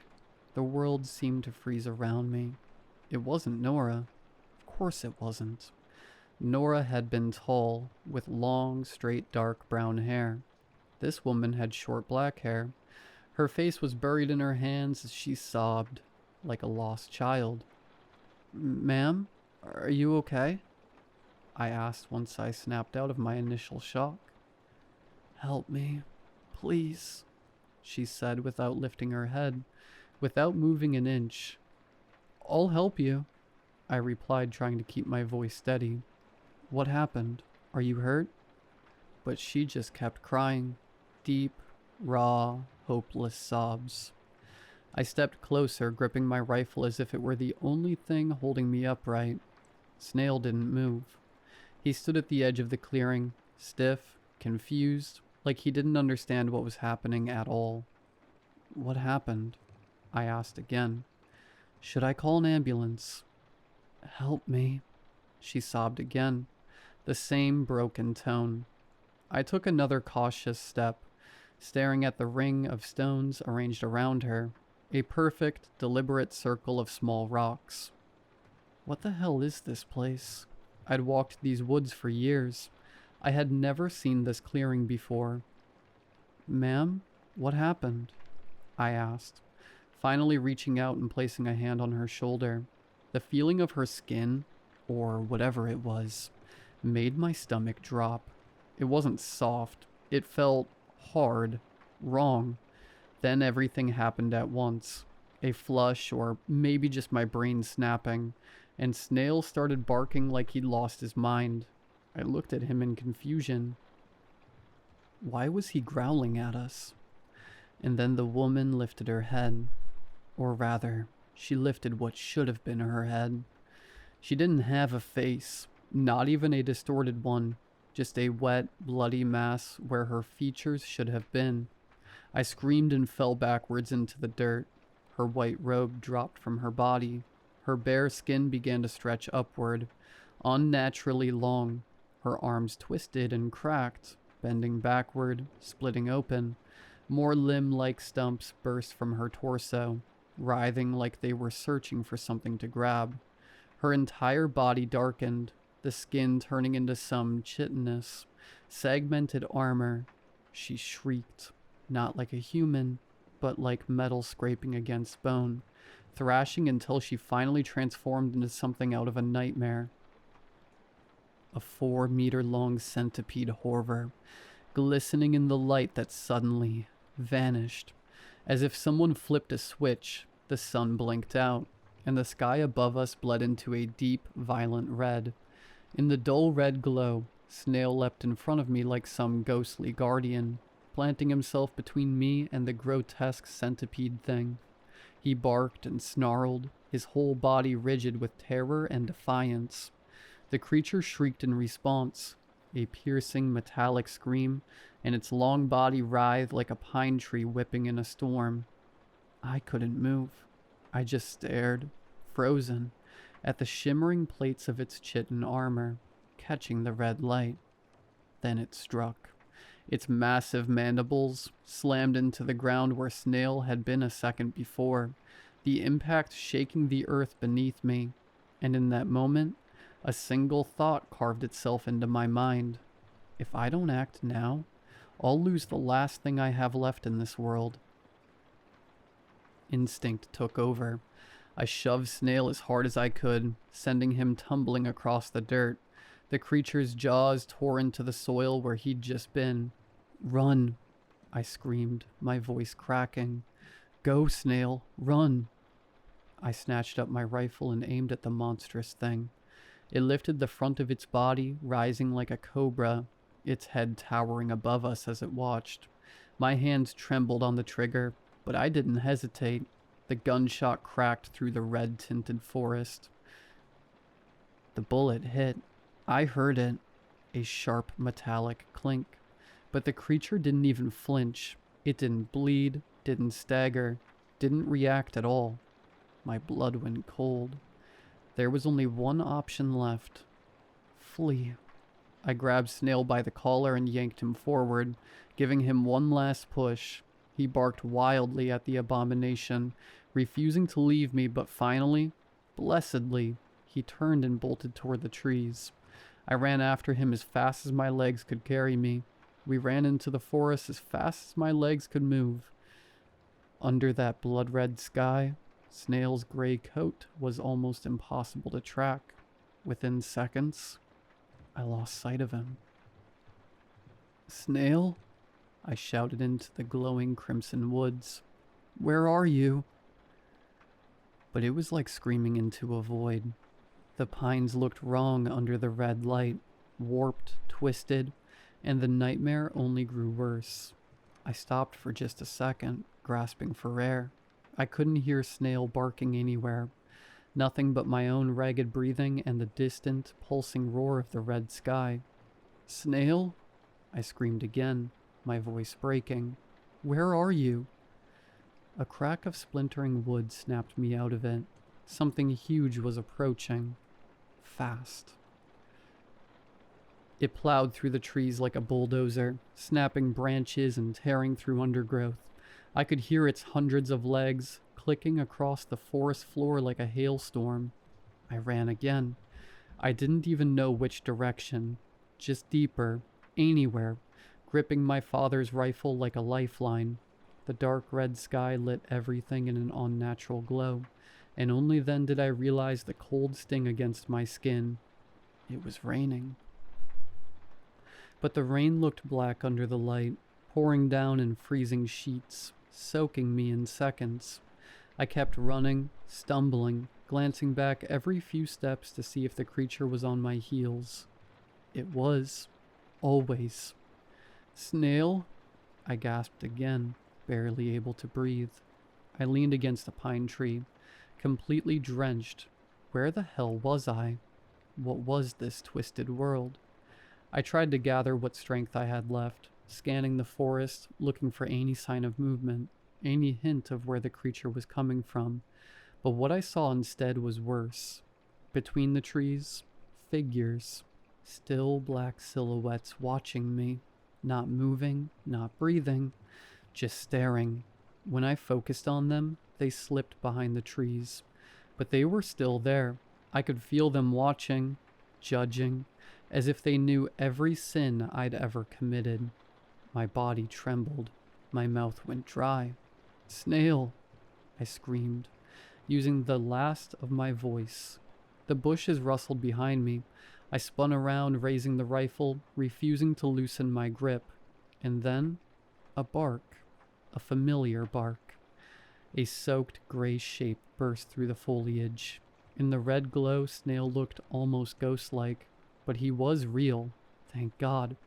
Speaker 1: The world seemed to freeze around me. It wasn't Nora. Of course it wasn't. Nora had been tall, with long, straight, dark brown hair. This woman had short black hair. Her face was buried in her hands as she sobbed, like a lost child. "Ma'am, are you okay?" I asked once I snapped out of my initial shock. "Help me, please," she said without lifting her head, without moving an inch. "I'll help you," I replied, trying to keep my voice steady. "What happened? Are you hurt?" But she just kept crying, deep, raw, hopeless sobs. I stepped closer, gripping my rifle as if it were the only thing holding me upright. Snail didn't move. He stood at the edge of the clearing, stiff, confused, like he didn't understand what was happening at all. "What happened?" I asked again. "Should I call an ambulance?" "Help me," she sobbed again, the same broken tone. I took another cautious step, staring at the ring of stones arranged around her, a perfect, deliberate circle of small rocks. What the hell is this place? I'd walked these woods for years. I had never seen this clearing before. "Ma'am, what happened?" I asked, finally reaching out and placing a hand on her shoulder. The feeling of her skin, or whatever it was, made my stomach drop. It wasn't soft. It felt hard, wrong. Then everything happened at once. A flush, or maybe just my brain snapping, and Snail started barking like he'd lost his mind. I looked at him in confusion. Why was he growling at us? And then the woman lifted her head. Or rather, she lifted what should have been her head. She didn't have a face, not even a distorted one, just a wet, bloody mass where her features should have been. I screamed and fell backwards into the dirt. Her white robe dropped from her body. Her bare skin began to stretch upward, unnaturally long. Her arms twisted and cracked, bending backward, splitting open. More limb-like stumps burst from her torso, writhing like they were searching for something to grab. Her entire body darkened, the skin turning into some chitinous, segmented armor. She shrieked, not like a human, but like metal scraping against bone, thrashing until she finally transformed into something out of a nightmare. A 4-meter-long centipede horror, glistening in the light that suddenly vanished. As if someone flipped a switch, the sun blinked out, and the sky above us bled into a deep, violent red. In the dull red glow, Snail leapt in front of me like some ghostly guardian, planting himself between me and the grotesque centipede thing. He barked and snarled, his whole body rigid with terror and defiance. The creature shrieked in response, a piercing metallic scream, and its long body writhed like a pine tree whipping in a storm. I couldn't move. I just stared, frozen, at the shimmering plates of its chitin armor, catching the red light. Then it struck. Its massive mandibles slammed into the ground where Snail had been a second before, the impact shaking the earth beneath me, and in that moment, a single thought carved itself into my mind. If I don't act now, I'll lose the last thing I have left in this world. Instinct took over. I shoved Snail as hard as I could, sending him tumbling across the dirt. The creature's jaws tore into the soil where he'd just been. "Run!" I screamed, my voice cracking. "Go, Snail, run!" I snatched up my rifle and aimed at the monstrous thing. It lifted the front of its body, rising like a cobra, its head towering above us as it watched. My hands trembled on the trigger, but I didn't hesitate. The gunshot cracked through the red-tinted forest. The bullet hit. I heard it, a sharp metallic clink. But the creature didn't even flinch. It didn't bleed, didn't stagger, didn't react at all. My blood went cold. There was only one option left. Flee. I grabbed Snail by the collar and yanked him forward, giving him one last push. He barked wildly at the abomination, refusing to leave me, but finally, blessedly, he turned and bolted toward the trees. I ran after him as fast as my legs could carry me. We ran into the forest as fast as my legs could move. Under that blood-red sky, Snail's gray coat was almost impossible to track. Within seconds, I lost sight of him. "Snail?" I shouted into the glowing crimson woods. "Where are you?" But it was like screaming into a void. The pines looked wrong under the red light, warped, twisted, and the nightmare only grew worse. I stopped for just a second, grasping for air. I couldn't hear Snail barking anywhere. Nothing but my own ragged breathing and the distant, pulsing roar of the red sky. "Snail?" I screamed again, my voice breaking. Where are you? A crack of splintering wood snapped me out of it. Something huge was approaching. Fast. It plowed through the trees like a bulldozer, snapping branches and tearing through undergrowth. I could hear its hundreds of legs clicking across the forest floor like a hailstorm. I ran again. I didn't even know which direction. Just deeper, anywhere, gripping my father's rifle like a lifeline. The dark red sky lit everything in an unnatural glow, and only then did I realize the cold sting against my skin. It was raining. But the rain looked black under the light, pouring down in freezing sheets, soaking me in seconds. I kept running, stumbling, glancing back every few steps to see if the creature was on my heels. It was. Always. Snail? I gasped again, barely able to breathe. I leaned against a pine tree, completely drenched. Where the hell was I? What was this twisted world? I tried to gather what strength I had left, scanning the forest, looking for any sign of movement, any hint of where the creature was coming from. But what I saw instead was worse. Between the trees, figures, still black silhouettes watching me, not moving, not breathing, just staring. When I focused on them, they slipped behind the trees. But they were still there. I could feel them watching, judging, as if they knew every sin I'd ever committed. My body trembled. My mouth went dry. Snail! I screamed, using the last of my voice. The bushes rustled behind me. I spun around, raising the rifle, refusing to loosen my grip. And then, a bark. A familiar bark. A soaked gray shape burst through the foliage. In the red glow, Snail looked almost ghost-like. But he was real, thank God.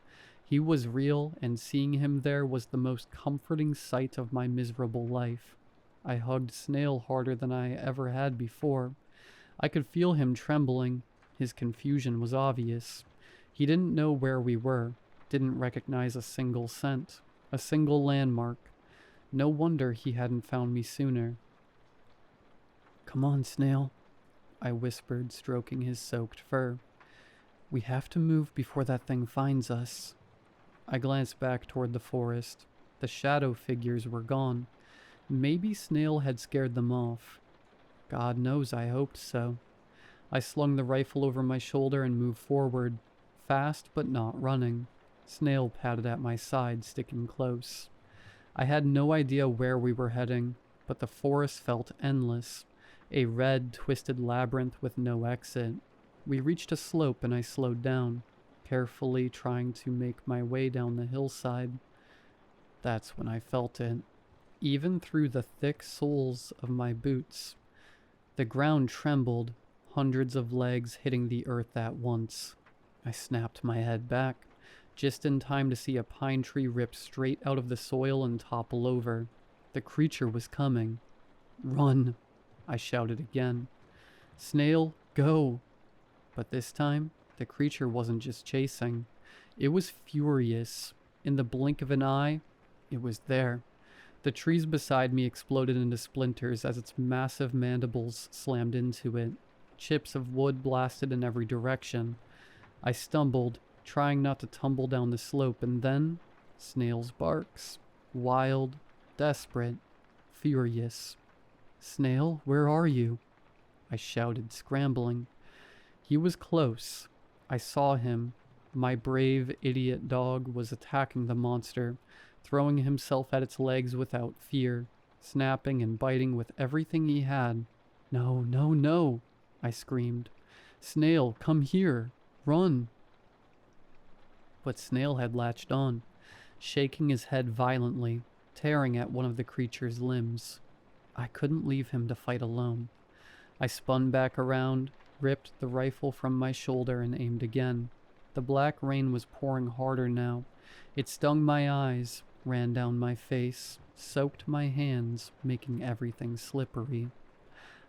Speaker 1: He was real, and seeing him there was the most comforting sight of my miserable life. I hugged Snail harder than I ever had before. I could feel him trembling. His confusion was obvious. He didn't know where we were, didn't recognize a single scent, a single landmark. No wonder he hadn't found me sooner. Come on, Snail, I whispered, stroking his soaked fur. We have to move before that thing finds us. I glanced back toward the forest. The shadow figures were gone. Maybe Snail had scared them off. God knows I hoped so. I slung the rifle over my shoulder and moved forward, fast but not running. Snail padded at my side, sticking close. I had no idea where we were heading, but the forest felt endless, a red, twisted labyrinth with no exit. We reached a slope and I slowed down, carefully trying to make my way down the hillside. That's when I felt it, even through the thick soles of my boots. The ground trembled, hundreds of legs hitting the earth at once. I snapped my head back, just in time to see a pine tree rip straight out of the soil and topple over. The creature was coming. Run, I shouted again. Snail, go! But this time, the creature wasn't just chasing. It was furious. In the blink of an eye, it was there. The trees beside me exploded into splinters as its massive mandibles slammed into it. Chips of wood blasted in every direction. I stumbled, trying not to tumble down the slope, and then Snail's barks. Wild, desperate, furious. Snail, where are you? I shouted, scrambling. He was close. I saw him. My brave, idiot dog was attacking the monster, throwing himself at its legs without fear, snapping and biting with everything he had. No, no, no, I screamed. Snail, come here. Run. But Snail had latched on, shaking his head violently, tearing at one of the creature's limbs. I couldn't leave him to fight alone. I spun back around, ripped the rifle from my shoulder and aimed again. The black rain was pouring harder now. It stung my eyes, ran down my face, soaked my hands, making everything slippery.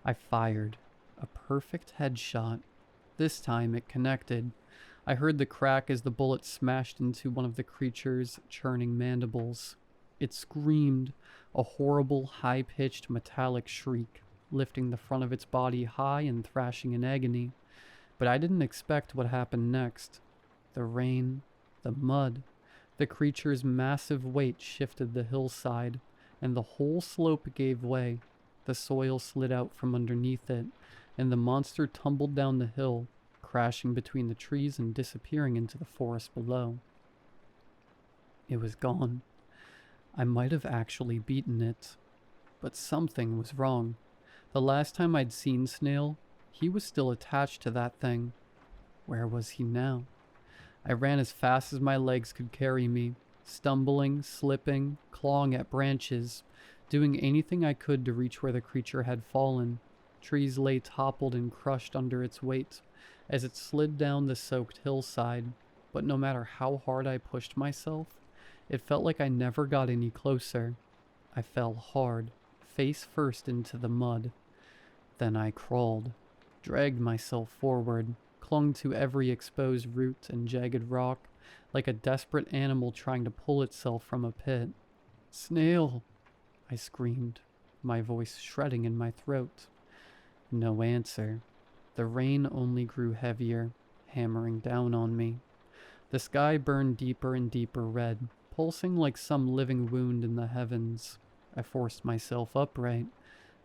Speaker 1: I fired. A perfect headshot. This time it connected. I heard the crack as the bullet smashed into one of the creature's churning mandibles. It screamed, a horrible, high-pitched metallic shriek, lifting the front of its body high and thrashing in agony. But I didn't expect what happened next. The rain, the mud, the creature's massive weight shifted the hillside, and the whole slope gave way. The soil slid out from underneath it, and the monster tumbled down the hill, crashing between the trees and disappearing into the forest below. It was gone. I might have actually beaten it, but something was wrong. The last time I'd seen Snail, he was still attached to that thing. Where was he now? I ran as fast as my legs could carry me, stumbling, slipping, clawing at branches, doing anything I could to reach where the creature had fallen. Trees lay toppled and crushed under its weight as it slid down the soaked hillside, but no matter how hard I pushed myself, it felt like I never got any closer. I fell hard, face first into the mud. Then I crawled, dragged myself forward, clung to every exposed root and jagged rock, like a desperate animal trying to pull itself from a pit. "Snail!" I screamed, my voice shredding in my throat. No answer. The rain only grew heavier, hammering down on me. The sky burned deeper and deeper red, pulsing like some living wound in the heavens. I forced myself upright,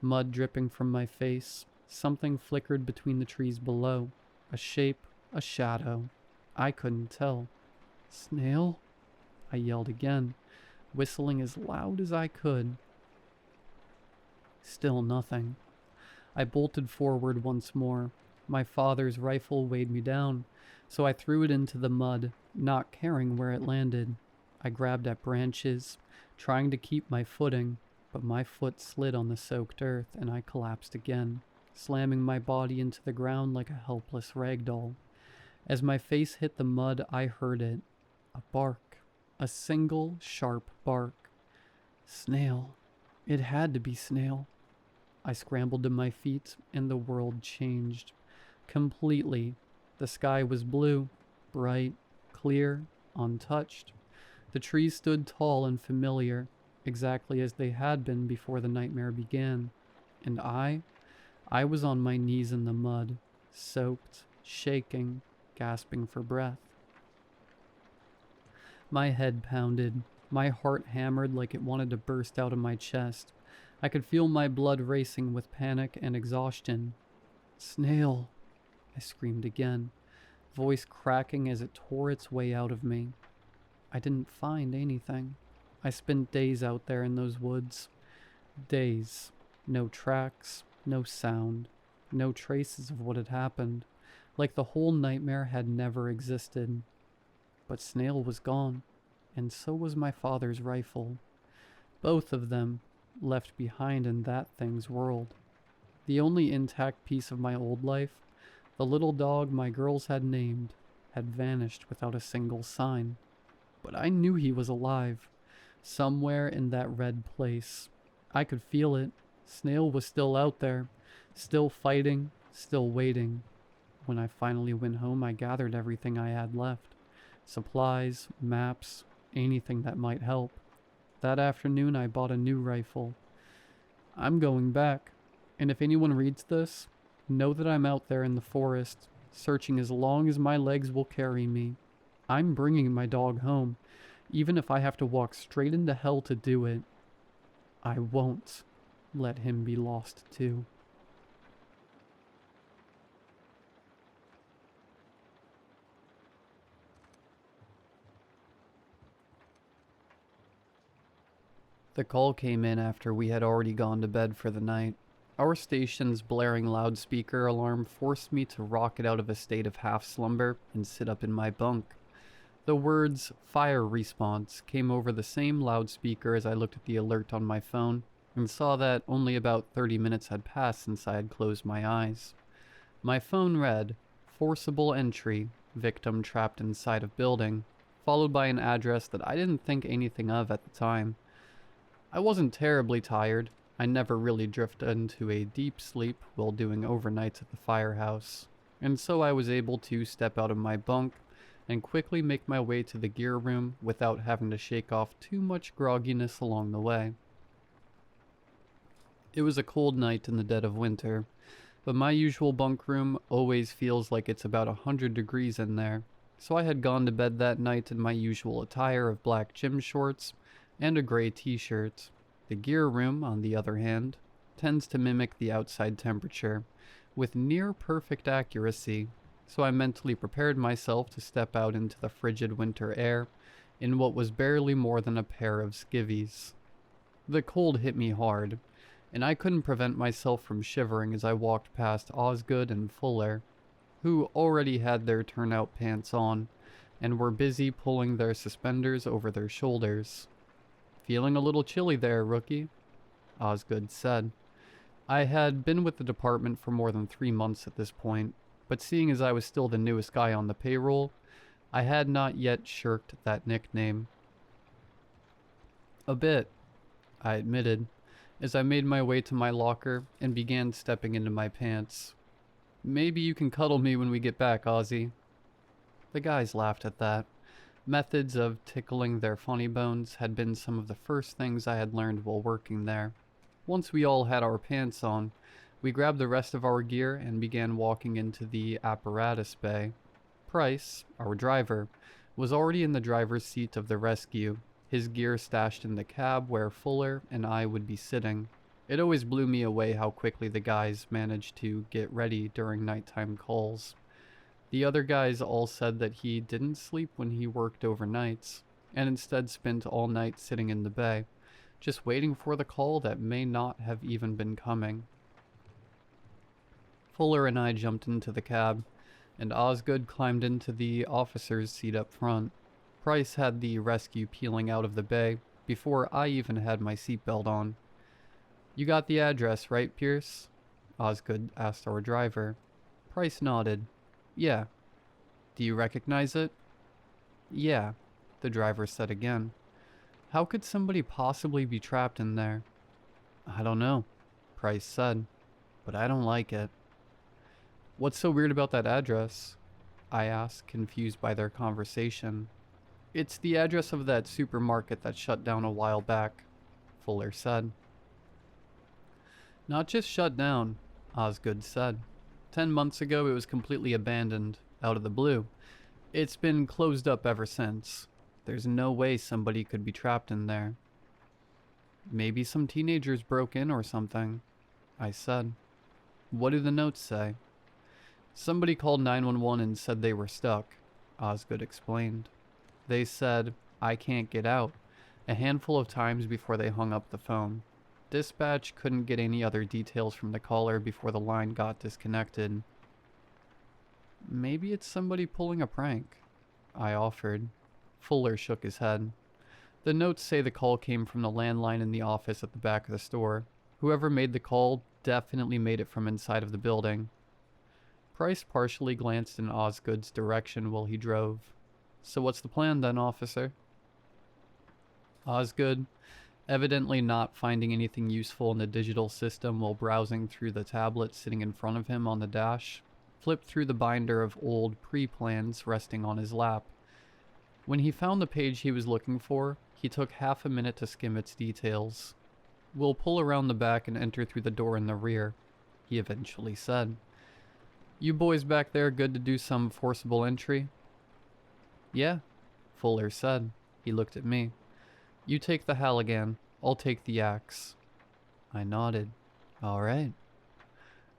Speaker 1: mud dripping from my face. Something flickered between the trees below. A shape, a shadow. I couldn't tell. "Snail?" I yelled again, whistling as loud as I could. Still nothing. I bolted forward once more. My father's rifle weighed me down, so I threw it into the mud, not caring where it landed. I grabbed at branches, trying to keep my footing, but my foot slid on the soaked earth and I collapsed again, slamming my body into the ground like a helpless rag doll. As my face hit the mud, I heard it. A bark. A single, sharp bark. Snail. It had to be Snail. I scrambled to my feet, and the world changed. Completely. The sky was blue, bright, clear, untouched. The trees stood tall and familiar, exactly as they had been before the nightmare began. And I was on my knees in the mud, soaked, shaking, gasping for breath. My head pounded. My heart hammered like it wanted to burst out of my chest. I could feel my blood racing with panic and exhaustion. "Snail!" I screamed again, voice cracking as it tore its way out of me. I didn't find anything. I spent days out there in those woods. Days. No tracks, no sound, no traces of what had happened, like the whole nightmare had never existed. But Snail was gone, and so was my father's rifle. Both of them, left behind in that thing's world. The only intact piece of my old life, the little dog my girls had named, had vanished without a single sign. But I knew he was alive, somewhere in that red place. I could feel it. Snail was still out there, still fighting, still waiting. When I finally went home, I gathered everything I had left. Supplies, maps, anything that might help. That afternoon, I bought a new rifle. I'm going back, and if anyone reads this, know that I'm out there in the forest, searching as long as my legs will carry me. I'm bringing my dog home, even if I have to walk straight into hell to do it. I won't let him be lost too. The call came in after we had already gone to bed for the night. Our station's blaring loudspeaker alarm forced me to rocket out of a state of half-slumber and sit up in my bunk. The words, "fire response," came over the same loudspeaker as I looked at the alert on my phone and saw that only about 30 minutes had passed since I had closed my eyes. My phone read, "Forcible entry, victim trapped inside of building," followed by an address that I didn't think anything of at the time. I wasn't terribly tired. I never really drifted into a deep sleep while doing overnights at the firehouse, and so I was able to step out of my bunk, and quickly make my way to the gear room without having to shake off too much grogginess along the way. It was a cold night in the dead of winter, but my usual bunk room always feels like it's about 100 degrees in there, so I had gone to bed that night in my usual attire of black gym shorts and a gray t-shirt. The gear room, on the other hand, tends to mimic the outside temperature with near perfect accuracy, so I mentally prepared myself to step out into the frigid winter air in what was barely more than a pair of skivvies. The cold hit me hard, and I couldn't prevent myself from shivering as I walked past Osgood and Fuller, who already had their turnout pants on and were busy pulling their suspenders over their shoulders. "Feeling a little chilly there, rookie," Osgood said. I had been with the department for more than 3 months at this point, but seeing as I was still the newest guy on the payroll, I had not yet shirked that nickname. "A bit," I admitted, as I made my way to my locker and began stepping into my pants. "Maybe you can cuddle me when we get back, Ozzy." The guys laughed at that. Methods of tickling their funny bones had been some of the first things I had learned while working there. Once we all had our pants on, we grabbed the rest of our gear and began walking into the apparatus bay. Price, our driver, was already in the driver's seat of the rescue, his gear stashed in the cab where Fuller and I would be sitting. It always blew me away how quickly the guys managed to get ready during nighttime calls. The other guys all said that he didn't sleep when he worked overnights, and instead spent all night sitting in the bay, just waiting for the call that may not have even been coming. Fuller and I jumped into the cab, and Osgood climbed into the officer's seat up front. Price had the rescue peeling out of the bay before I even had my seatbelt on. "You got the address, right, Pierce?" Osgood asked our driver. Price nodded. "Yeah." "Do you recognize it?" "Yeah," the driver said again. "How could somebody possibly be trapped in there?" "I don't know," Price said, "but I don't like it." "What's so weird about that address?" I asked, confused by their conversation. "It's the address of that supermarket that shut down a while back," Fuller said. "Not just shut down," Osgood said. 10 months ago it was completely abandoned, out of the blue. It's been closed up ever since. There's no way somebody could be trapped in there." "Maybe some teenagers broke in or something," I said. "What do the notes say?" "Somebody called 911 and said they were stuck," Osgood explained. "They said, 'I can't get out,' a handful of times before they hung up the phone. Dispatch couldn't get any other details from the caller before the line got disconnected." "Maybe it's somebody pulling a prank," I offered. Fuller shook his head. "The notes say the call came from the landline in the office at the back of the store. Whoever made the call definitely made it from inside of the building." Price partially glanced in Osgood's direction while he drove. "So what's the plan then, officer?" Osgood, evidently not finding anything useful in the digital system while browsing through the tablet sitting in front of him on the dash, flipped through the binder of old pre-plans resting on his lap. When he found the page he was looking for, he took half a minute to skim its details. "We'll pull around the back and enter through the door in the rear," he eventually said. "You boys back there good to do some forcible entry?" "Yeah," Fuller said. He looked at me. "You take the Halligan. I'll take the axe." I nodded. "All right."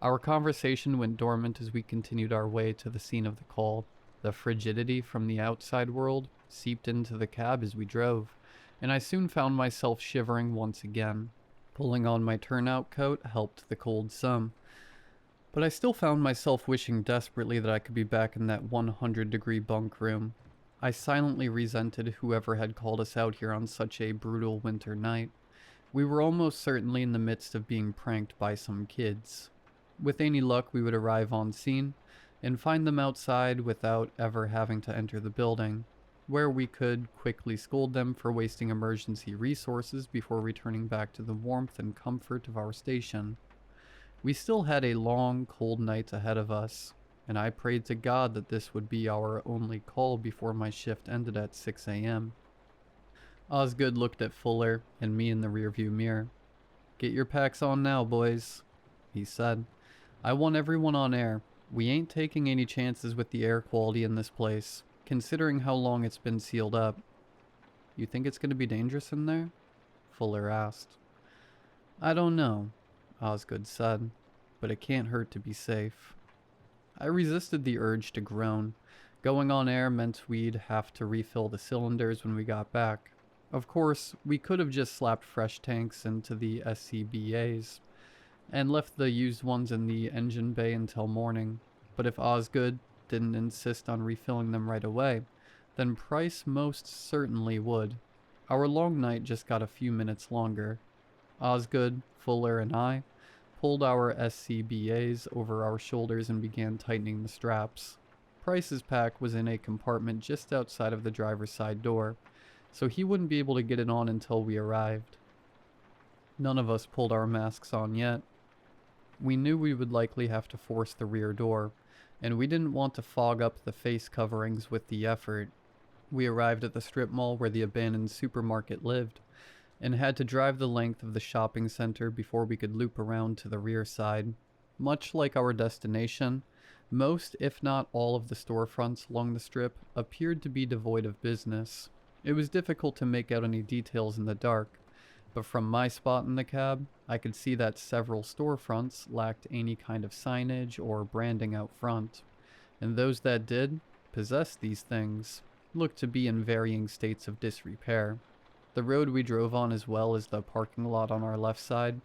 Speaker 1: Our conversation went dormant as we continued our way to the scene of the call. The frigidity from the outside world seeped into the cab as we drove, and I soon found myself shivering once again. Pulling on my turnout coat helped the cold some, but I still found myself wishing desperately that I could be back in that 100-degree bunk room. I silently resented whoever had called us out here on such a brutal winter night. We were almost certainly in the midst of being pranked by some kids. With any luck, we would arrive on scene and find them outside without ever having to enter the building, where we could quickly scold them for wasting emergency resources before returning back to the warmth and comfort of our station. We still had a long, cold night ahead of us, and I prayed to God that this would be our only call before my shift ended at 6 a.m. Osgood looked at Fuller and me in the rearview mirror. "Get your packs on now, boys," he said. "I want everyone on air. We ain't taking any chances with the air quality in this place, considering how long it's been sealed up." "You think it's going to be dangerous in there?" Fuller asked. "I don't know," Osgood said, "but it can't hurt to be safe." I resisted the urge to groan. Going on air meant we'd have to refill the cylinders when we got back. Of course, we could have just slapped fresh tanks into the SCBAs and left the used ones in the engine bay until morning. But if Osgood didn't insist on refilling them right away, then Price most certainly would. Our long night just got a few minutes longer. Osgood, Fuller, and I pulled our SCBAs over our shoulders and began tightening the straps. Price's pack was in a compartment just outside of the driver's side door, so he wouldn't be able to get it on until we arrived. None of us pulled our masks on yet. We knew we would likely have to force the rear door, and we didn't want to fog up the face coverings with the effort. We arrived at the strip mall where the abandoned supermarket lived, and had to drive the length of the shopping center before we could loop around to the rear side. Much like our destination, most, if not all, of the storefronts along the strip appeared to be devoid of business. It was difficult to make out any details in the dark, but from my spot in the cab, I could see that several storefronts lacked any kind of signage or branding out front, and those that did possess these things looked to be in varying states of disrepair. The road we drove on, as well as the parking lot on our left side,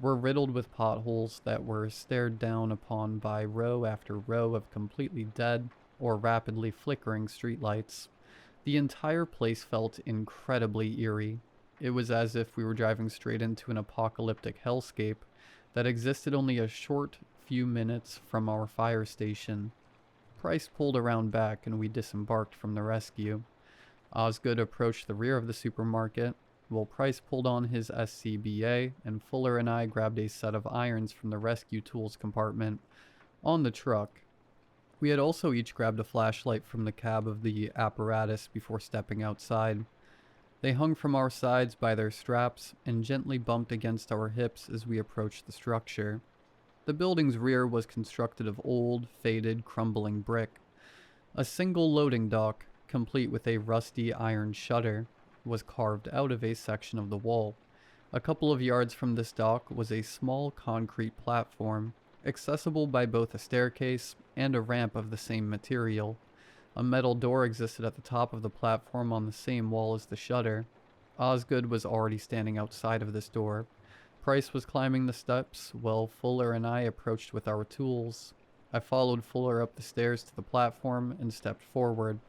Speaker 1: were riddled with potholes that were stared down upon by row after row of completely dead or rapidly flickering streetlights. The entire place felt incredibly eerie. It was as if we were driving straight into an apocalyptic hellscape that existed only a short few minutes from our fire station. Price pulled around back and we disembarked from the rescue. Osgood approached the rear of the supermarket, while Price pulled on his SCBA, and Fuller and I grabbed a set of irons from the rescue tools compartment on the truck. We had also each grabbed a flashlight from the cab of the apparatus before stepping outside. They hung from our sides by their straps and gently bumped against our hips as we approached the structure. The building's rear was constructed of old, faded, crumbling brick. A single loading dock, complete with a rusty iron shutter, was carved out of a section of the wall. A couple of yards from this dock was a small concrete platform, accessible by both a staircase and a ramp of the same material. A metal door existed at the top of the platform on the same wall as the shutter. Osgood was already standing outside of this door. Price was climbing the steps, while Fuller and I approached with our tools. I followed Fuller up the stairs to the platform and stepped forward,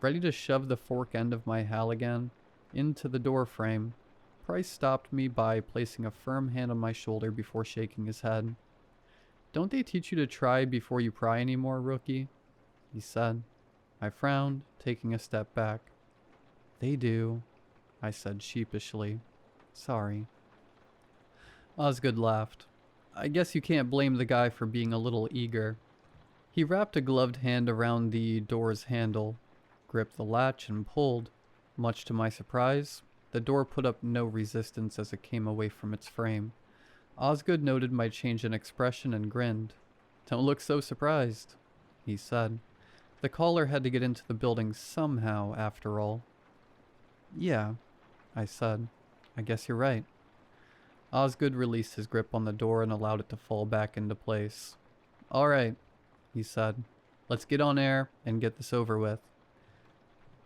Speaker 1: ready to shove the fork end of my Halligan into the door frame. Price stopped me by placing a firm hand on my shoulder before shaking his head. "Don't they teach you to try before you pry anymore, rookie?" he said. I frowned, taking a step back. "They do," I said sheepishly. "Sorry." Osgood laughed. "I guess you can't blame the guy for being a little eager." He wrapped a gloved hand around the door's handle, gripped the latch, and pulled. Much to my surprise, the door put up no resistance as it came away from its frame. Osgood noted my change in expression and grinned. "Don't look so surprised," he said. "The caller had to get into the building somehow, after all." "Yeah," I said. "I guess you're right." Osgood released his grip on the door and allowed it to fall back into place. "All right," he said. "Let's get on air and get this over with."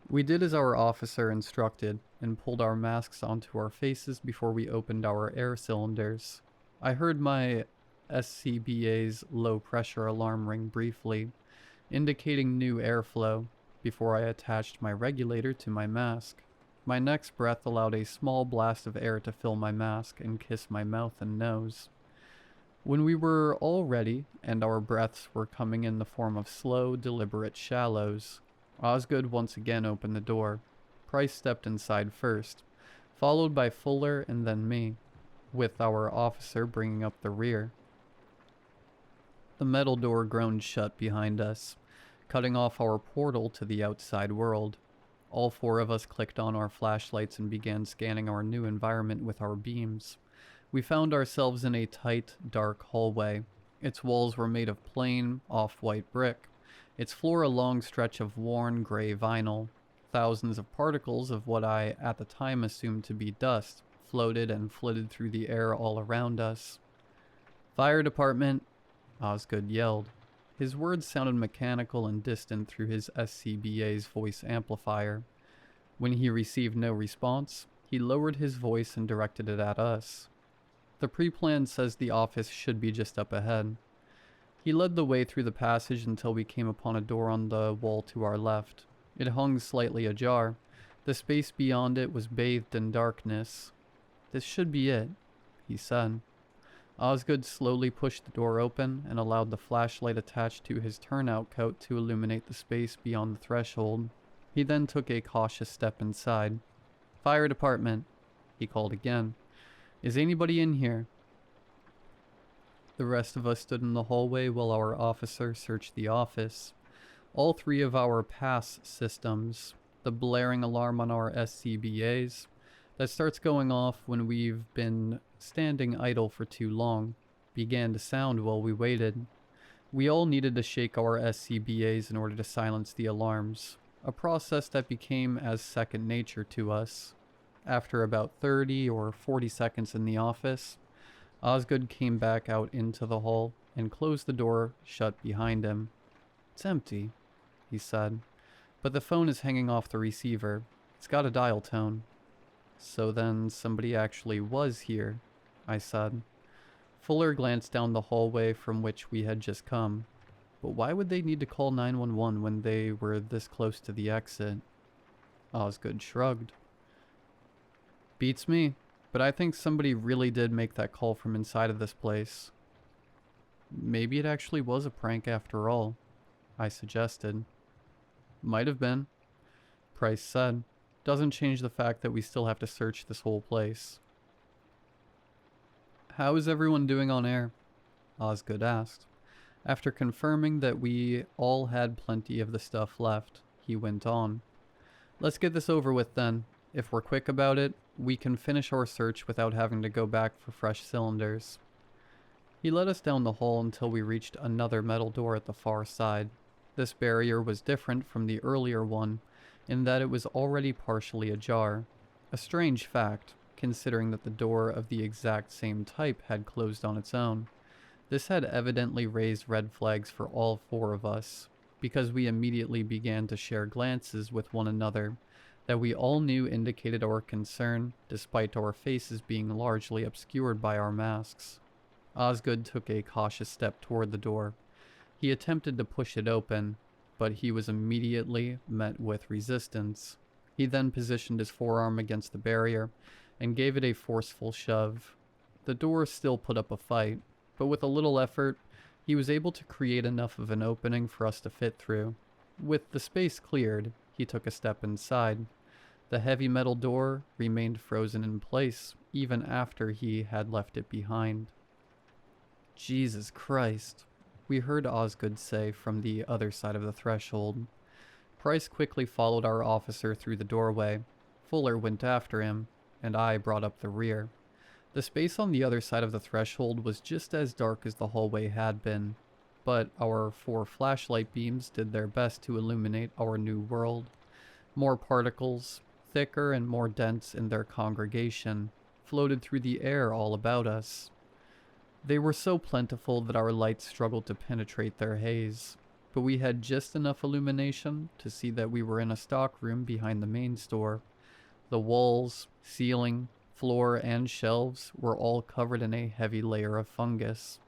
Speaker 1: We did as our officer instructed and pulled our masks onto our faces before we opened our air cylinders. I heard my SCBA's low pressure alarm ring briefly, indicating new airflow, before I attached my regulator to my mask. My next breath allowed a small blast of air to fill my mask and kiss my mouth and nose. When we were all ready, and our breaths were coming in the form of slow, deliberate shallows, Osgood once again opened the door. Price stepped inside first, followed by Fuller and then me, with our officer bringing up the rear. The metal door groaned shut behind us, cutting off our portal to the outside world. All four of us clicked on our flashlights and began scanning our new environment with our beams. We found ourselves in a tight, dark hallway. Its walls were made of plain, off-white brick. Its floor a long stretch of worn, gray vinyl. Thousands of particles of what I, at the time, assumed to be dust floated and flitted through the air all around us. "Fire department!" Osgood yelled. His words sounded mechanical and distant through his SCBA's voice amplifier. When he received no response, he lowered his voice and directed it at us. "The pre-plan says the office should be just up ahead." He led the way through the passage until we came upon a door on the wall to our left. It hung slightly ajar. The space beyond it was bathed in darkness. "This should be it," he said. Osgood slowly pushed the door open and allowed the flashlight attached to his turnout coat to illuminate the space beyond the threshold. He then took a cautious step inside. "Fire department," he called again. "Is anybody in here?" The rest of us stood in the hallway while our officer searched the office. All three of our pass systems, the blaring alarm on our SCBAs, that starts going off when we've been standing idle for too long, began to sound while we waited. We all needed to shake our SCBAs in order to silence the alarms, a process that became as second nature to us. After about 30 or 40 seconds in the office, Osgood came back out into the hall and closed the door shut behind him. "It's empty," he said, "but the phone is hanging off the receiver. It's got a dial tone." "So then somebody actually was here," I said. Fuller glanced down the hallway from which we had just come. But why would they need to call 911 when they were this close to the exit? Osgood shrugged. "Beats me, but I think somebody really did make that call from inside of this place." "Maybe it actually was a prank after all," I suggested. "Might have been," Price said. "Doesn't change the fact that we still have to search this whole place." "How is everyone doing on air?" Osgood asked. After confirming that we all had plenty of the stuff left, he went on. "Let's get this over with then. If we're quick about it, we can finish our search without having to go back for fresh cylinders." He led us down the hall until we reached another metal door at the far side. This barrier was different from the earlier one, in that it was already partially ajar. A strange fact, considering that the door of the exact same type had closed on its own. This had evidently raised red flags for all four of us, because we immediately began to share glances with one another that we all knew indicated our concern, despite our faces being largely obscured by our masks. Osgood took a cautious step toward the door. He attempted to push it open, but he was immediately met with resistance. He then positioned his forearm against the barrier and gave it a forceful shove. The door still put up a fight, but with a little effort, he was able to create enough of an opening for us to fit through. With the space cleared, he took a step inside. The heavy metal door remained frozen in place even after he had left it behind. "Jesus Christ," we heard Osgood say from the other side of the threshold. Price quickly followed our officer through the doorway. Fuller went after him, and I brought up the rear. The space on the other side of the threshold was just as dark as the hallway had been, but our 4 flashlight beams did their best to illuminate our new world. More particles, thicker and more dense in their congregation, floated through the air all about us. They were so plentiful that our lights struggled to penetrate their haze, but we had just enough illumination to see that we were in a stockroom behind the main store. The walls, ceiling, floor, and shelves were all covered in a heavy layer of fungus.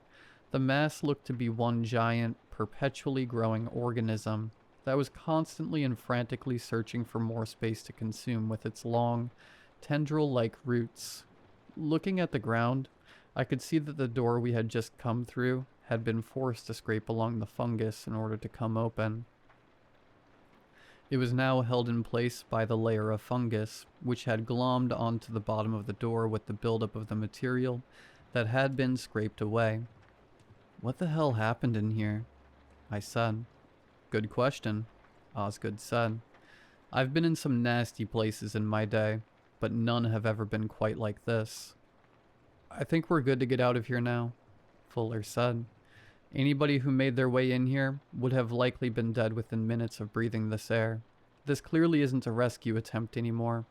Speaker 1: The mass looked to be one giant, perpetually growing organism that was constantly and frantically searching for more space to consume with its long, tendril-like roots. Looking at the ground, I could see that the door we had just come through had been forced to scrape along the fungus in order to come open. It was now held in place by the layer of fungus, which had glommed onto the bottom of the door with the buildup of the material that had been scraped away. What the hell happened in here? I said. Good question, Osgood said. I've been in some nasty places in my day, but none have ever been quite like this. I think we're good to get out of here now, Fuller said. Anybody who made their way in here would have likely been dead within minutes of breathing this air. This clearly isn't a rescue attempt anymore.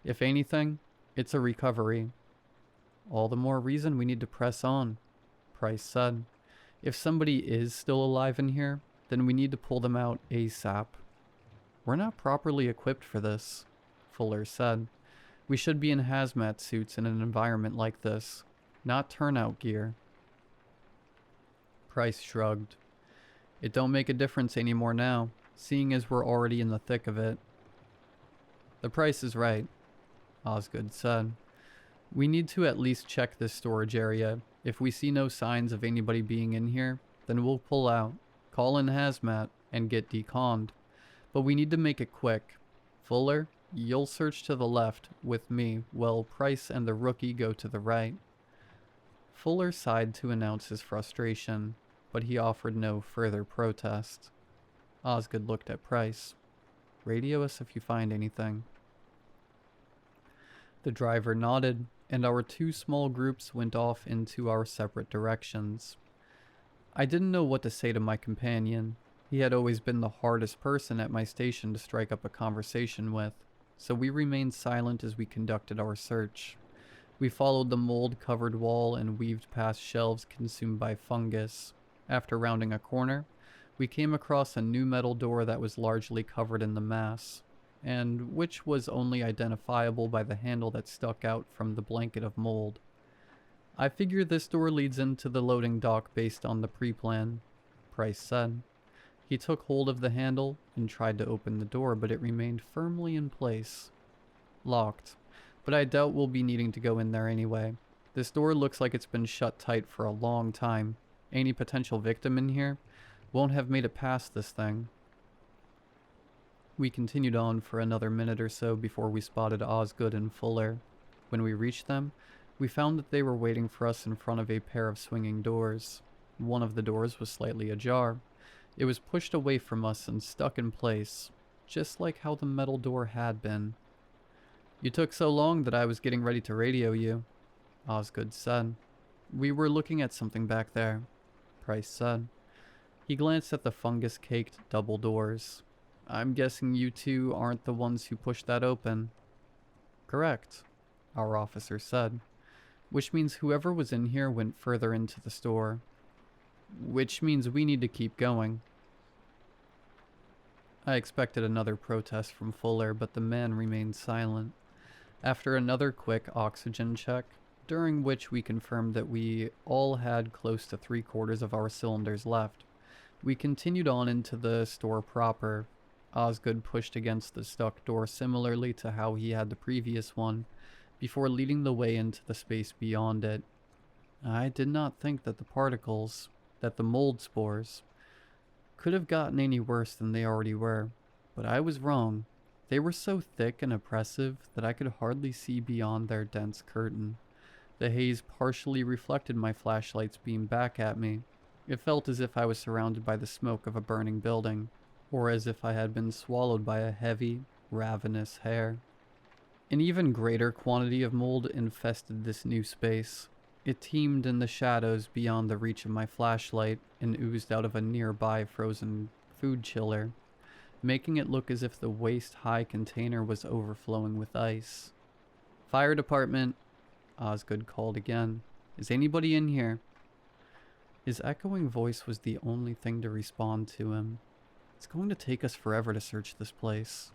Speaker 1: If anything, it's a recovery. All the more reason we need to press on, Price said. If somebody is still alive in here, then we need to pull them out ASAP. We're not properly equipped for this, Fuller said. We should be in hazmat suits in an environment like this, not turnout gear. Price shrugged. It don't make a difference anymore now, seeing as we're already in the thick of it. The Price is right, Osgood said. We need to at least check this storage area. If we see no signs of anybody being in here, then we'll pull out, call in hazmat, and get deconned. But we need to make it quick. Fuller, you'll search to the left with me, while Price and the rookie go to the right. Fuller sighed to announce his frustration, but he offered no further protest. Osgood looked at Price. Radio us if you find anything. The driver nodded, and our two small groups went off into our separate directions. I didn't know what to say to my companion. He had always been the hardest person at my station to strike up a conversation with, so we remained silent as we conducted our search. We followed the mold-covered wall and weaved past shelves consumed by fungus. After rounding a corner, we came across a new metal door that was largely covered in the mass, and which was only identifiable by the handle that stuck out from the blanket of mold. I figure this door leads into the loading dock based on the pre-plan, Price said. He took hold of the handle and tried to open the door, but it remained firmly in place. Locked, but I doubt we'll be needing to go in there anyway. This door looks like it's been shut tight for a long time. Any potential victim in here won't have made it past this thing. We continued on for another minute or so before we spotted Osgood and Fuller. When we reached them, we found that they were waiting for us in front of a pair of swinging doors. One of the doors was slightly ajar. It was pushed away from us and stuck in place, just like how the metal door had been. You took so long that I was getting ready to radio you, Osgood said. We were looking at something back there, Price said. He glanced at the fungus-caked double doors. I'm guessing you two aren't the ones who pushed that open. Correct, our officer said. Which means whoever was in here went further into the store. Which means we need to keep going. I expected another protest from Fuller, but the man remained silent. After another quick oxygen check, during which we confirmed that we all had close to 3/4 of our cylinders left, we continued on into the store proper. Osgood pushed against the stuck door similarly to how he had the previous one, before leading the way into the space beyond it. I did not think that the mold spores, could have gotten any worse than they already were, but I was wrong. They were so thick and oppressive that I could hardly see beyond their dense curtain. The haze partially reflected my flashlight's beam back at me. It felt as if I was surrounded by the smoke of a burning building, or as if I had been swallowed by a heavy, ravenous hare. An even greater quantity of mold infested this new space. It teemed in the shadows beyond the reach of my flashlight and oozed out of a nearby frozen food chiller, making it look as if the waist-high container was overflowing with ice. Fire department, Osgood called again. Is anybody in here? His echoing voice was the only thing to respond to him. It's going to take us forever to search this place,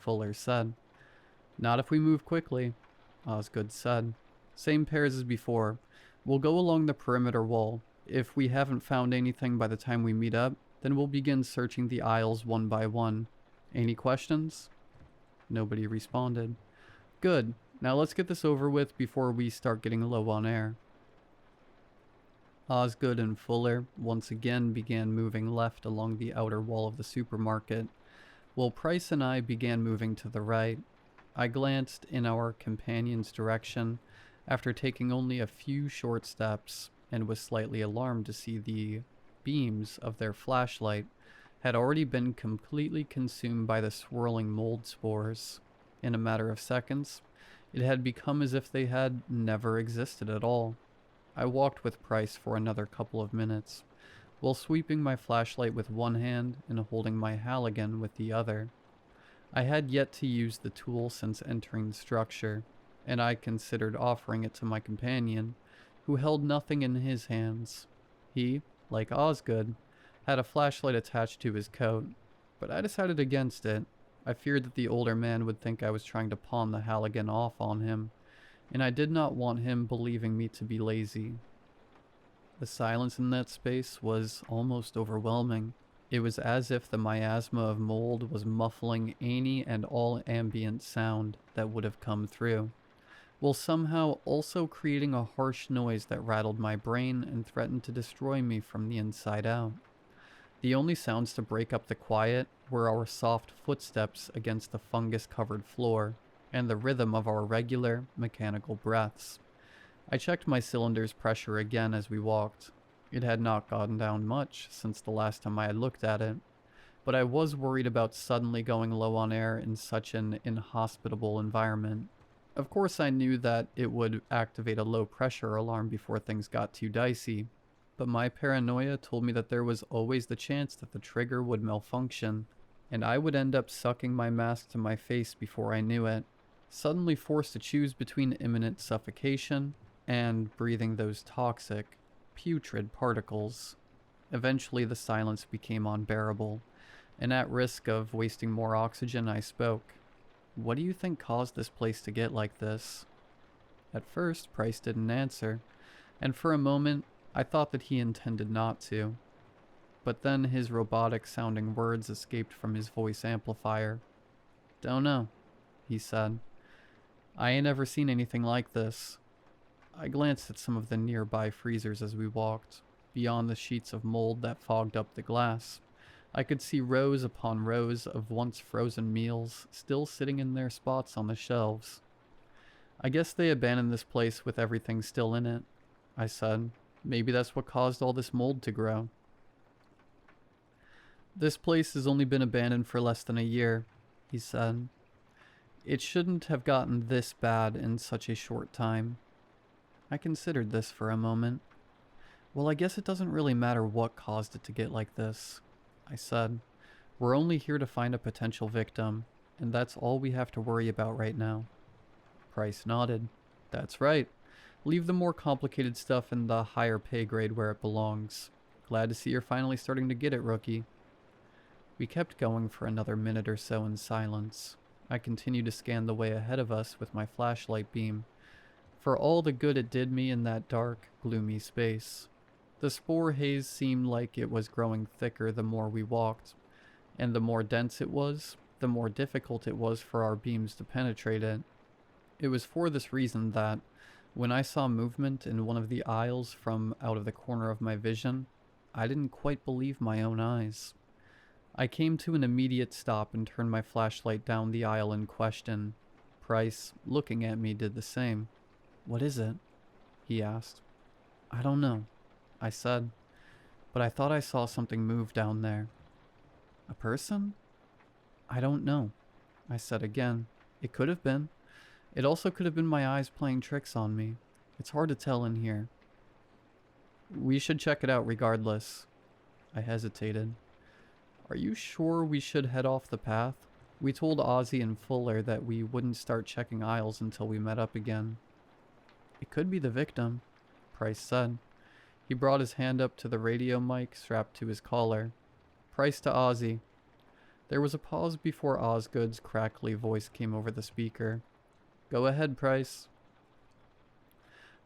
Speaker 1: Fuller said. Not if we move quickly, Osgood said. Same pairs as before. We'll go along the perimeter wall. If we haven't found anything by the time we meet up, then we'll begin searching the aisles one by one. Any questions? Nobody responded. Good. Now let's get this over with before we start getting low on air. Osgood and Fuller once again began moving left along the outer wall of the supermarket, while Price and I began moving to the right. I glanced in our companion's direction. After taking only a few short steps, and was slightly alarmed to see the beams of their flashlight had already been completely consumed by the swirling mold spores. In a matter of seconds, it had become as if they had never existed at all. I walked with Price for another couple of minutes, while sweeping my flashlight with one hand and holding my Halligan with the other. I had yet to use the tool since entering the structure, and I considered offering it to my companion, who held nothing in his hands. He, like Osgood, had a flashlight attached to his coat, but I decided against it. I feared that the older man would think I was trying to pawn the Halligan off on him, and I did not want him believing me to be lazy. The silence in that space was almost overwhelming. It was as if the miasma of mold was muffling any and all ambient sound that would have come through, while somehow also creating a harsh noise that rattled my brain and threatened to destroy me from the inside out. The only sounds to break up the quiet were our soft footsteps against the fungus-covered floor, and the rhythm of our regular, mechanical breaths. I checked my cylinder's pressure again as we walked. It had not gone down much since the last time I had looked at it, but I was worried about suddenly going low on air in such an inhospitable environment. Of course, I knew that it would activate a low-pressure alarm before things got too dicey, but my paranoia told me that there was always the chance that the trigger would malfunction, and I would end up sucking my mask to my face before I knew it, suddenly forced to choose between imminent suffocation and breathing those toxic, putrid particles. Eventually the silence became unbearable, and at risk of wasting more oxygen, I spoke. "What do you think caused this place to get like this?" At first, Price didn't answer, and for a moment, I thought that he intended not to. But then his robotic-sounding words escaped from his voice amplifier. "Don't know," he said. "I ain't ever seen anything like this." I glanced at some of the nearby freezers as we walked. Beyond the sheets of mold that fogged up the glass, I could see rows upon rows of once frozen meals still sitting in their spots on the shelves. "I guess they abandoned this place with everything still in it," I said. "Maybe that's what caused all this mold to grow." "This place has only been abandoned for less than a year," he said. "It shouldn't have gotten this bad in such a short time." I considered this for a moment. "Well, I guess it doesn't really matter what caused it to get like this," I said. "We're only here to find a potential victim, and that's all we have to worry about right now." Price nodded. "That's right. Leave the more complicated stuff in the higher pay grade where it belongs. Glad to see you're finally starting to get it, rookie." We kept going for another minute or so in silence. I continued to scan the way ahead of us with my flashlight beam, for all the good it did me in that dark, gloomy space. The spore haze seemed like it was growing thicker the more we walked, and the more dense it was, the more difficult it was for our beams to penetrate it. It was for this reason that, when I saw movement in one of the aisles from out of the corner of my vision, I didn't quite believe my own eyes. I came to an immediate stop and turned my flashlight down the aisle in question. Price, looking at me, did the same. "What is it?" he asked. "I don't know," I said, "but I thought I saw something move down there." "A person?" "I don't know," I said again. "It could have been. It also could have been my eyes playing tricks on me. It's hard to tell in here." "We should check it out regardless." I hesitated. "Are you sure we should head off the path? We told Ozzy and Fuller that we wouldn't start checking aisles until we met up again." "It could be the victim," Price said. He brought his hand up to the radio mic strapped to his collar. "Price to Ozzy." There was a pause before Osgood's crackly voice came over the speaker. "Go ahead, Price."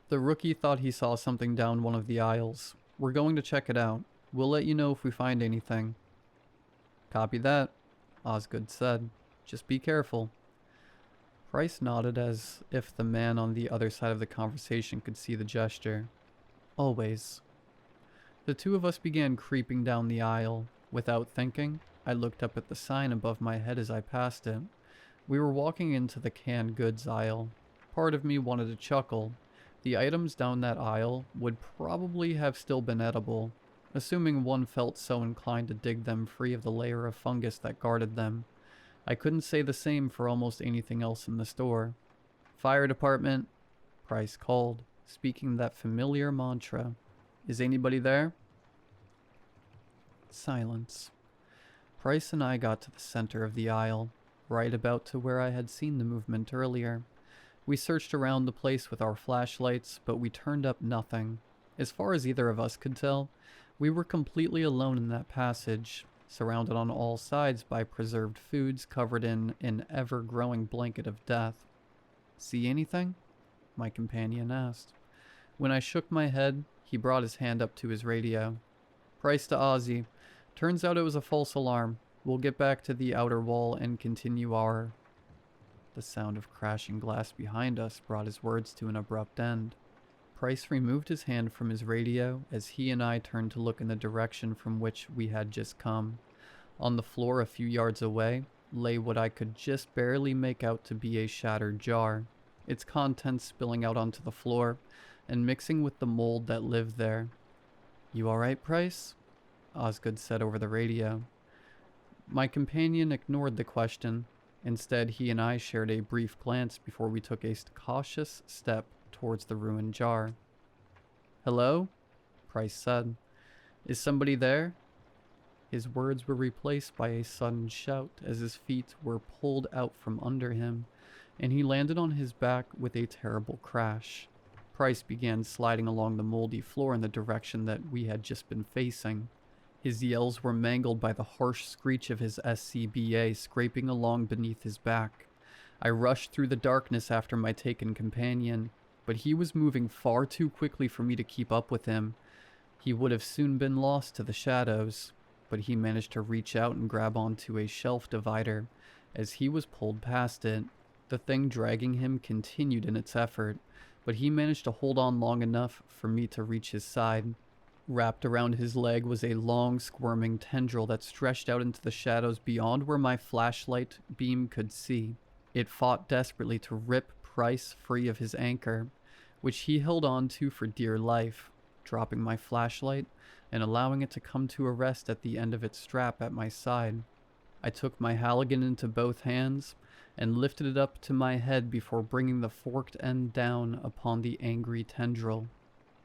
Speaker 1: "The rookie thought he saw something down one of the aisles. We're going to check it out. We'll let you know if we find anything." "Copy that," Osgood said. "Just be careful." Price nodded as if the man on the other side of the conversation could see the gesture. "Always." The two of us began creeping down the aisle. Without thinking, I looked up at the sign above my head as I passed it. We were walking into the canned goods aisle. Part of me wanted to chuckle. The items down that aisle would probably have still been edible, assuming one felt so inclined to dig them free of the layer of fungus that guarded them. I couldn't say the same for almost anything else in the store. "Fire department," Price called, speaking that familiar mantra. "Is anybody there?" Silence. Price and I got to the center of the aisle, right about to where I had seen the movement earlier. We searched around the place with our flashlights, but we turned up nothing. As far as either of us could tell, we were completely alone in that passage, surrounded on all sides by preserved foods covered in an ever-growing blanket of death. "See anything?" my companion asked. When I shook my head, he brought his hand up to his radio. "Price to Ozzy. Turns out it was a false alarm. We'll get back to the outer wall and continue our..." The sound of crashing glass behind us brought his words to an abrupt end. Price removed his hand from his radio as he and I turned to look in the direction from which we had just come. On the floor a few yards away lay what I could just barely make out to be a shattered jar, its contents spilling out onto the floor and mixing with the mold that lived there. "You alright, Price?" Osgood said over the radio. My companion ignored the question. Instead, he and I shared a brief glance before we took a cautious step towards the ruined jar. "Hello?" Price said. "Is somebody there?" His words were replaced by a sudden shout as his feet were pulled out from under him, and he landed on his back with a terrible crash. Price began sliding along the moldy floor in the direction that we had just been facing. His yells were mangled by the harsh screech of his SCBA scraping along beneath his back. I rushed through the darkness after my taken companion, but he was moving far too quickly for me to keep up with him. He would have soon been lost to the shadows, but he managed to reach out and grab onto a shelf divider. As he was pulled past it, the thing dragging him continued in its effort, but he managed to hold on long enough for me to reach his side. Wrapped around his leg was a long, squirming tendril that stretched out into the shadows beyond where my flashlight beam could see. It fought desperately to rip Price free of his anchor, which he held on to for dear life, dropping my flashlight and allowing it to come to a rest at the end of its strap at my side. I took my Halligan into both hands and lifted it up to my head before bringing the forked end down upon the angry tendril.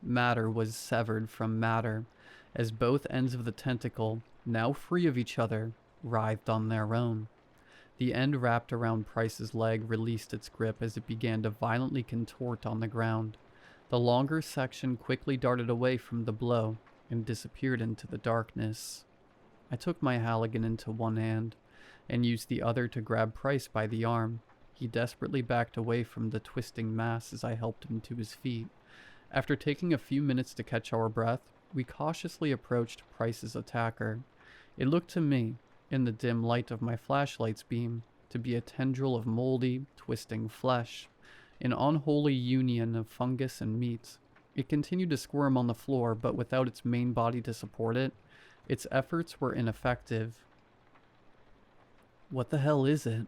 Speaker 1: Matter was severed from matter, as both ends of the tentacle, now free of each other, writhed on their own. The end wrapped around Price's leg released its grip as it began to violently contort on the ground. The longer section quickly darted away from the blow and disappeared into the darkness. I took my Halligan into one hand and used the other to grab Price by the arm. He desperately backed away from the twisting mass as I helped him to his feet. After taking a few minutes to catch our breath, we cautiously approached Price's attacker. It looked to me, in the dim light of my flashlight's beam, to be a tendril of moldy, twisting flesh, an unholy union of fungus and meat. It continued to squirm on the floor, but without its main body to support it, its efforts were ineffective. "What the hell is it?"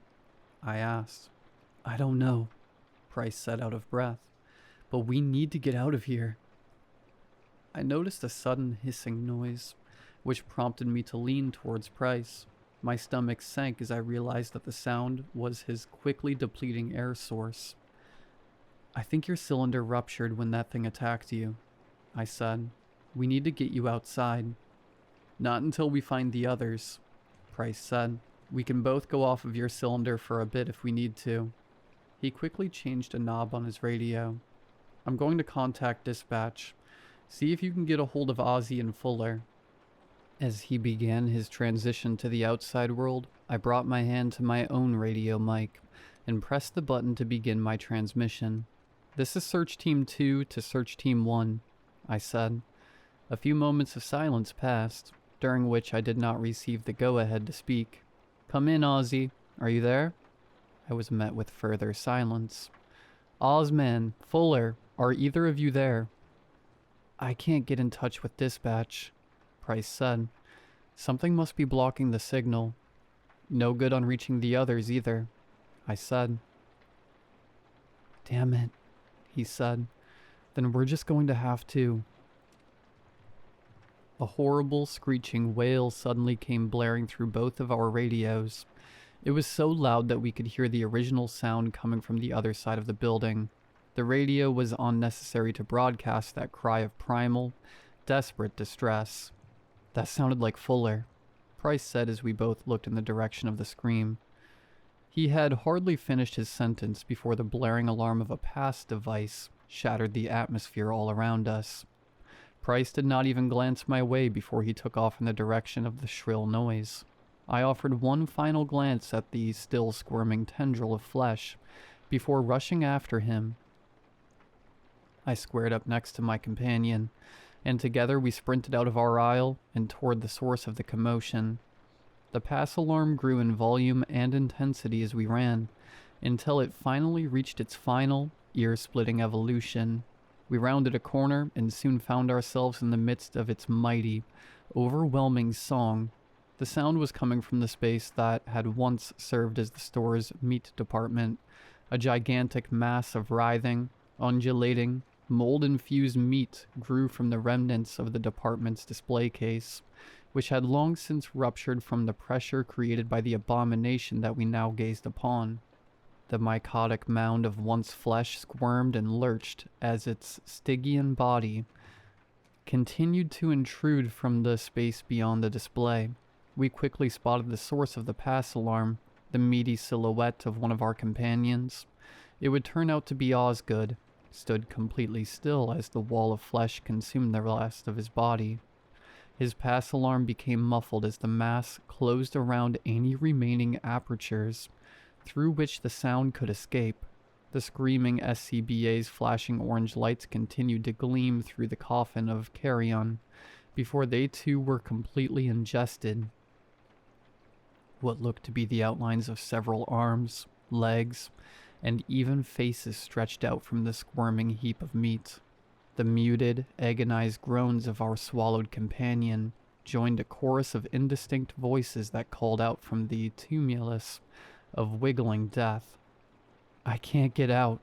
Speaker 1: I asked. "I don't know," Price said out of breath. "But we need to get out of here." I noticed a sudden hissing noise, which prompted me to lean towards Price. My stomach sank as I realized that the sound was his quickly depleting air source. "I think your cylinder ruptured when that thing attacked you," I said. "We need to get you outside." "Not until we find the others," Price said. "We can both go off of your cylinder for a bit if we need to." He quickly changed a knob on his radio. "I'm going to contact dispatch. See if you can get a hold of Ozzy and Fuller." As he began his transition to the outside world, I brought my hand to my own radio mic and pressed the button to begin my transmission. "This is Search Team 2 to Search Team 1, I said. A few moments of silence passed, during which I did not receive the go-ahead to speak. "Come in, Ozzy. Are you there?" I was met with further silence. "Ozman, Fuller, are either of you there?" "I can't get in touch with dispatch," Price said. "Something must be blocking the signal. No good on reaching the others either," I said. "Damn it," he said. Then we're just going to have to... A horrible, screeching wail suddenly came blaring through both of our radios. It was so loud that we could hear the original sound coming from the other side of the building. The radio was unnecessary to broadcast that cry of primal, desperate distress. That sounded like Fuller, Price said as we both looked in the direction of the scream. He had hardly finished his sentence before the blaring alarm of a pass device shattered the atmosphere all around us. Price did not even glance my way before he took off in the direction of the shrill noise. I offered one final glance at the still squirming tendril of flesh before rushing after him. I squared up next to my companion, and together we sprinted out of our aisle and toward the source of the commotion. The pass alarm grew in volume and intensity as we ran, until it finally reached its final, ear-splitting evolution. We rounded a corner and soon found ourselves in the midst of its mighty, overwhelming song. The sound was coming from the space that had once served as the store's meat department, a gigantic mass of writhing, undulating, mold-infused meat grew from the remnants of the department's display case, which had long since ruptured from the pressure created by the abomination that we now gazed upon. The mycotic mound of once flesh squirmed and lurched as its Stygian body continued to intrude from the space beyond the display. We quickly spotted the source of the pass alarm, the meaty silhouette of one of our companions. It would turn out to be Osgood, stood completely still as the wall of flesh consumed the rest of his body. His pass alarm became muffled as the mass closed around any remaining apertures through which the sound could escape. The screaming SCBA's flashing orange lights continued to gleam through the coffin of carrion before they too were completely ingested. What looked to be the outlines of several arms, legs, and even faces stretched out from the squirming heap of meat. The muted, agonized groans of our swallowed companion joined a chorus of indistinct voices that called out from the tumulus of wiggling death. "I can't get out,"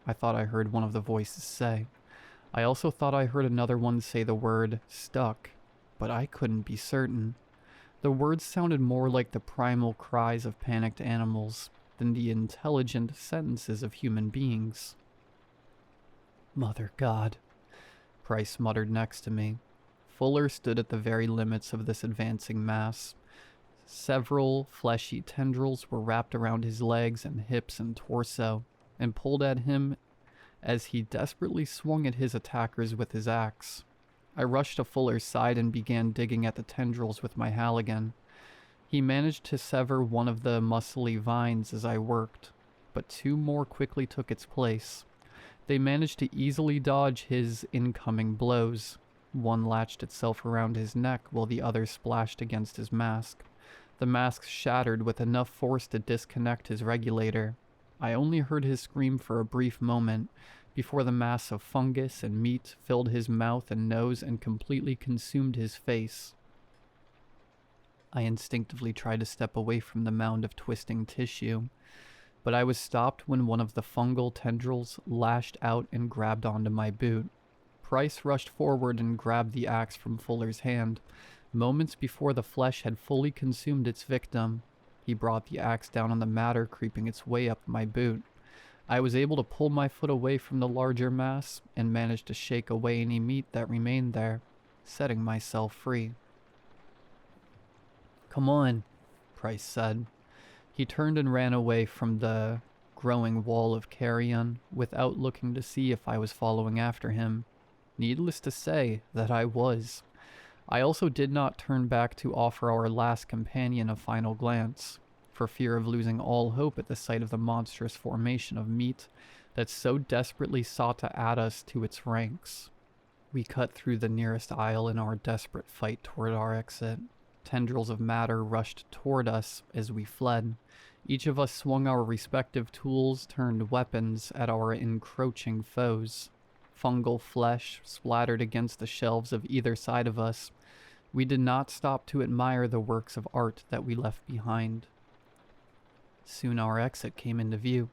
Speaker 1: I thought I heard one of the voices say. I also thought I heard another one say the word "stuck," but I couldn't be certain. The words sounded more like the primal cries of panicked animals than the intelligent sentences of human beings. "Mother God," Price muttered next to me. Fuller stood at the very limits of this advancing mass. Several fleshy tendrils were wrapped around his legs and hips and torso, and pulled at him as he desperately swung at his attackers with his axe. I rushed to Fuller's side and began digging at the tendrils with my Halligan. He managed to sever one of the muscly vines as I worked, but two more quickly took its place. They managed to easily dodge his incoming blows. One latched itself around his neck while the other splashed against his mask. The mask shattered with enough force to disconnect his regulator. I only heard his scream for a brief moment before the mass of fungus and meat filled his mouth and nose and completely consumed his face. I instinctively tried to step away from the mound of twisting tissue, but I was stopped when one of the fungal tendrils lashed out and grabbed onto my boot. Price rushed forward and grabbed the axe from Fuller's hand. Moments before the flesh had fully consumed its victim, he brought the axe down on the matter, creeping its way up my boot. I was able to pull my foot away from the larger mass and managed to shake away any meat that remained there, setting myself free. "Come on," Price said. He turned and ran away from the growing wall of carrion without looking to see if I was following after him. Needless to say that I was. I also did not turn back to offer our last companion a final glance, for fear of losing all hope at the sight of the monstrous formation of meat that so desperately sought to add us to its ranks. We cut through the nearest aisle in our desperate fight toward our exit. Tendrils of matter rushed toward us as we fled. Each of us swung our respective tools turned weapons at our encroaching foes. Fungal flesh splattered against the shelves of either side of us. We did not stop to admire the works of art that we left behind. Soon our exit came into view.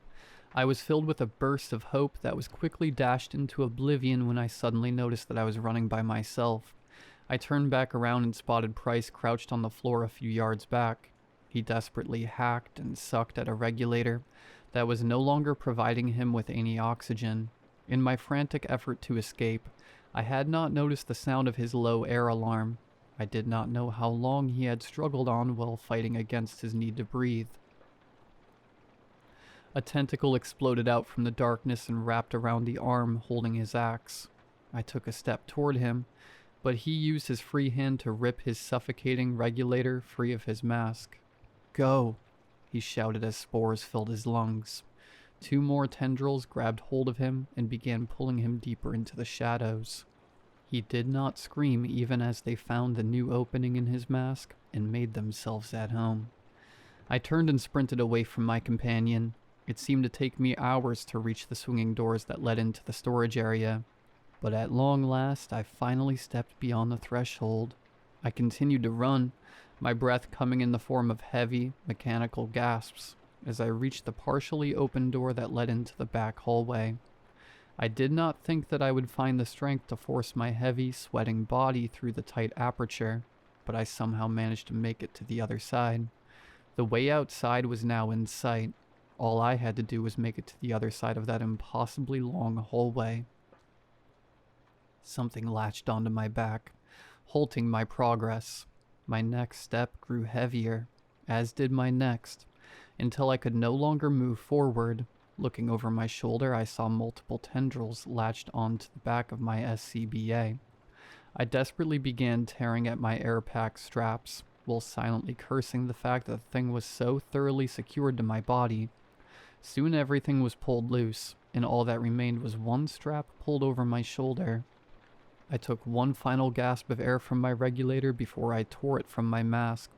Speaker 1: I was filled with a burst of hope that was quickly dashed into oblivion when I suddenly noticed that I was running by myself. I turned back around and spotted Price crouched on the floor a few yards back. He desperately hacked and sucked at a regulator that was no longer providing him with any oxygen. In my frantic effort to escape, I had not noticed the sound of his low air alarm. I did not know how long he had struggled on while fighting against his need to breathe. A tentacle exploded out from the darkness and wrapped around the arm holding his axe. I took a step toward him, but he used his free hand to rip his suffocating regulator free of his mask. "Go!" he shouted as spores filled his lungs. 2 more tendrils grabbed hold of him and began pulling him deeper into the shadows. He did not scream even as they found the new opening in his mask and made themselves at home. I turned and sprinted away from my companion. It seemed to take me hours to reach the swinging doors that led into the storage area, but at long last I finally stepped beyond the threshold. I continued to run, my breath coming in the form of heavy, mechanical gasps as I reached the partially open door that led into the back hallway. I did not think that I would find the strength to force my heavy, sweating body through the tight aperture, but I somehow managed to make it to the other side. The way outside was now in sight. All I had to do was make it to the other side of that impossibly long hallway. Something latched onto my back, halting my progress. My next step grew heavier, as did my next, until I could no longer move forward. Looking over my shoulder, I saw multiple tendrils latched onto the back of my SCBA. I desperately began tearing at my air pack straps, while silently cursing the fact that the thing was so thoroughly secured to my body. Soon everything was pulled loose, and all that remained was one strap pulled over my shoulder. I took one final gasp of air from my regulator before I tore it from my mask,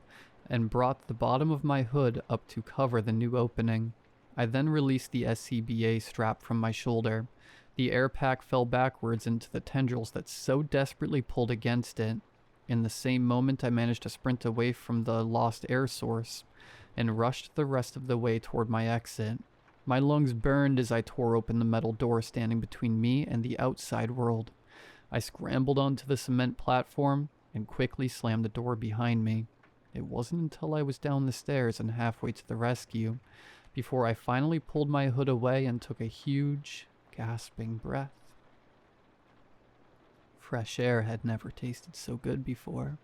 Speaker 1: and brought the bottom of my hood up to cover the new opening. I then released the SCBA strap from my shoulder. The air pack fell backwards into the tendrils that so desperately pulled against it. In the same moment, I managed to sprint away from the lost air source, and rushed the rest of the way toward my exit. My lungs burned as I tore open the metal door standing between me and the outside world. I scrambled onto the cement platform and quickly slammed the door behind me. It wasn't until I was down the stairs and halfway to the rescue before I finally pulled my hood away and took a huge, gasping breath. Fresh air had never tasted so good before,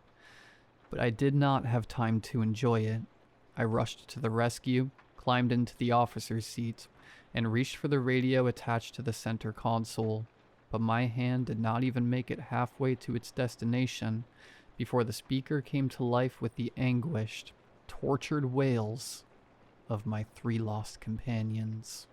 Speaker 1: but I did not have time to enjoy it. I rushed to the rescue, climbed into the officer's seat, and reached for the radio attached to the center console, but my hand did not even make it halfway to its destination before the speaker came to life with the anguished, tortured wails of my 3 lost companions.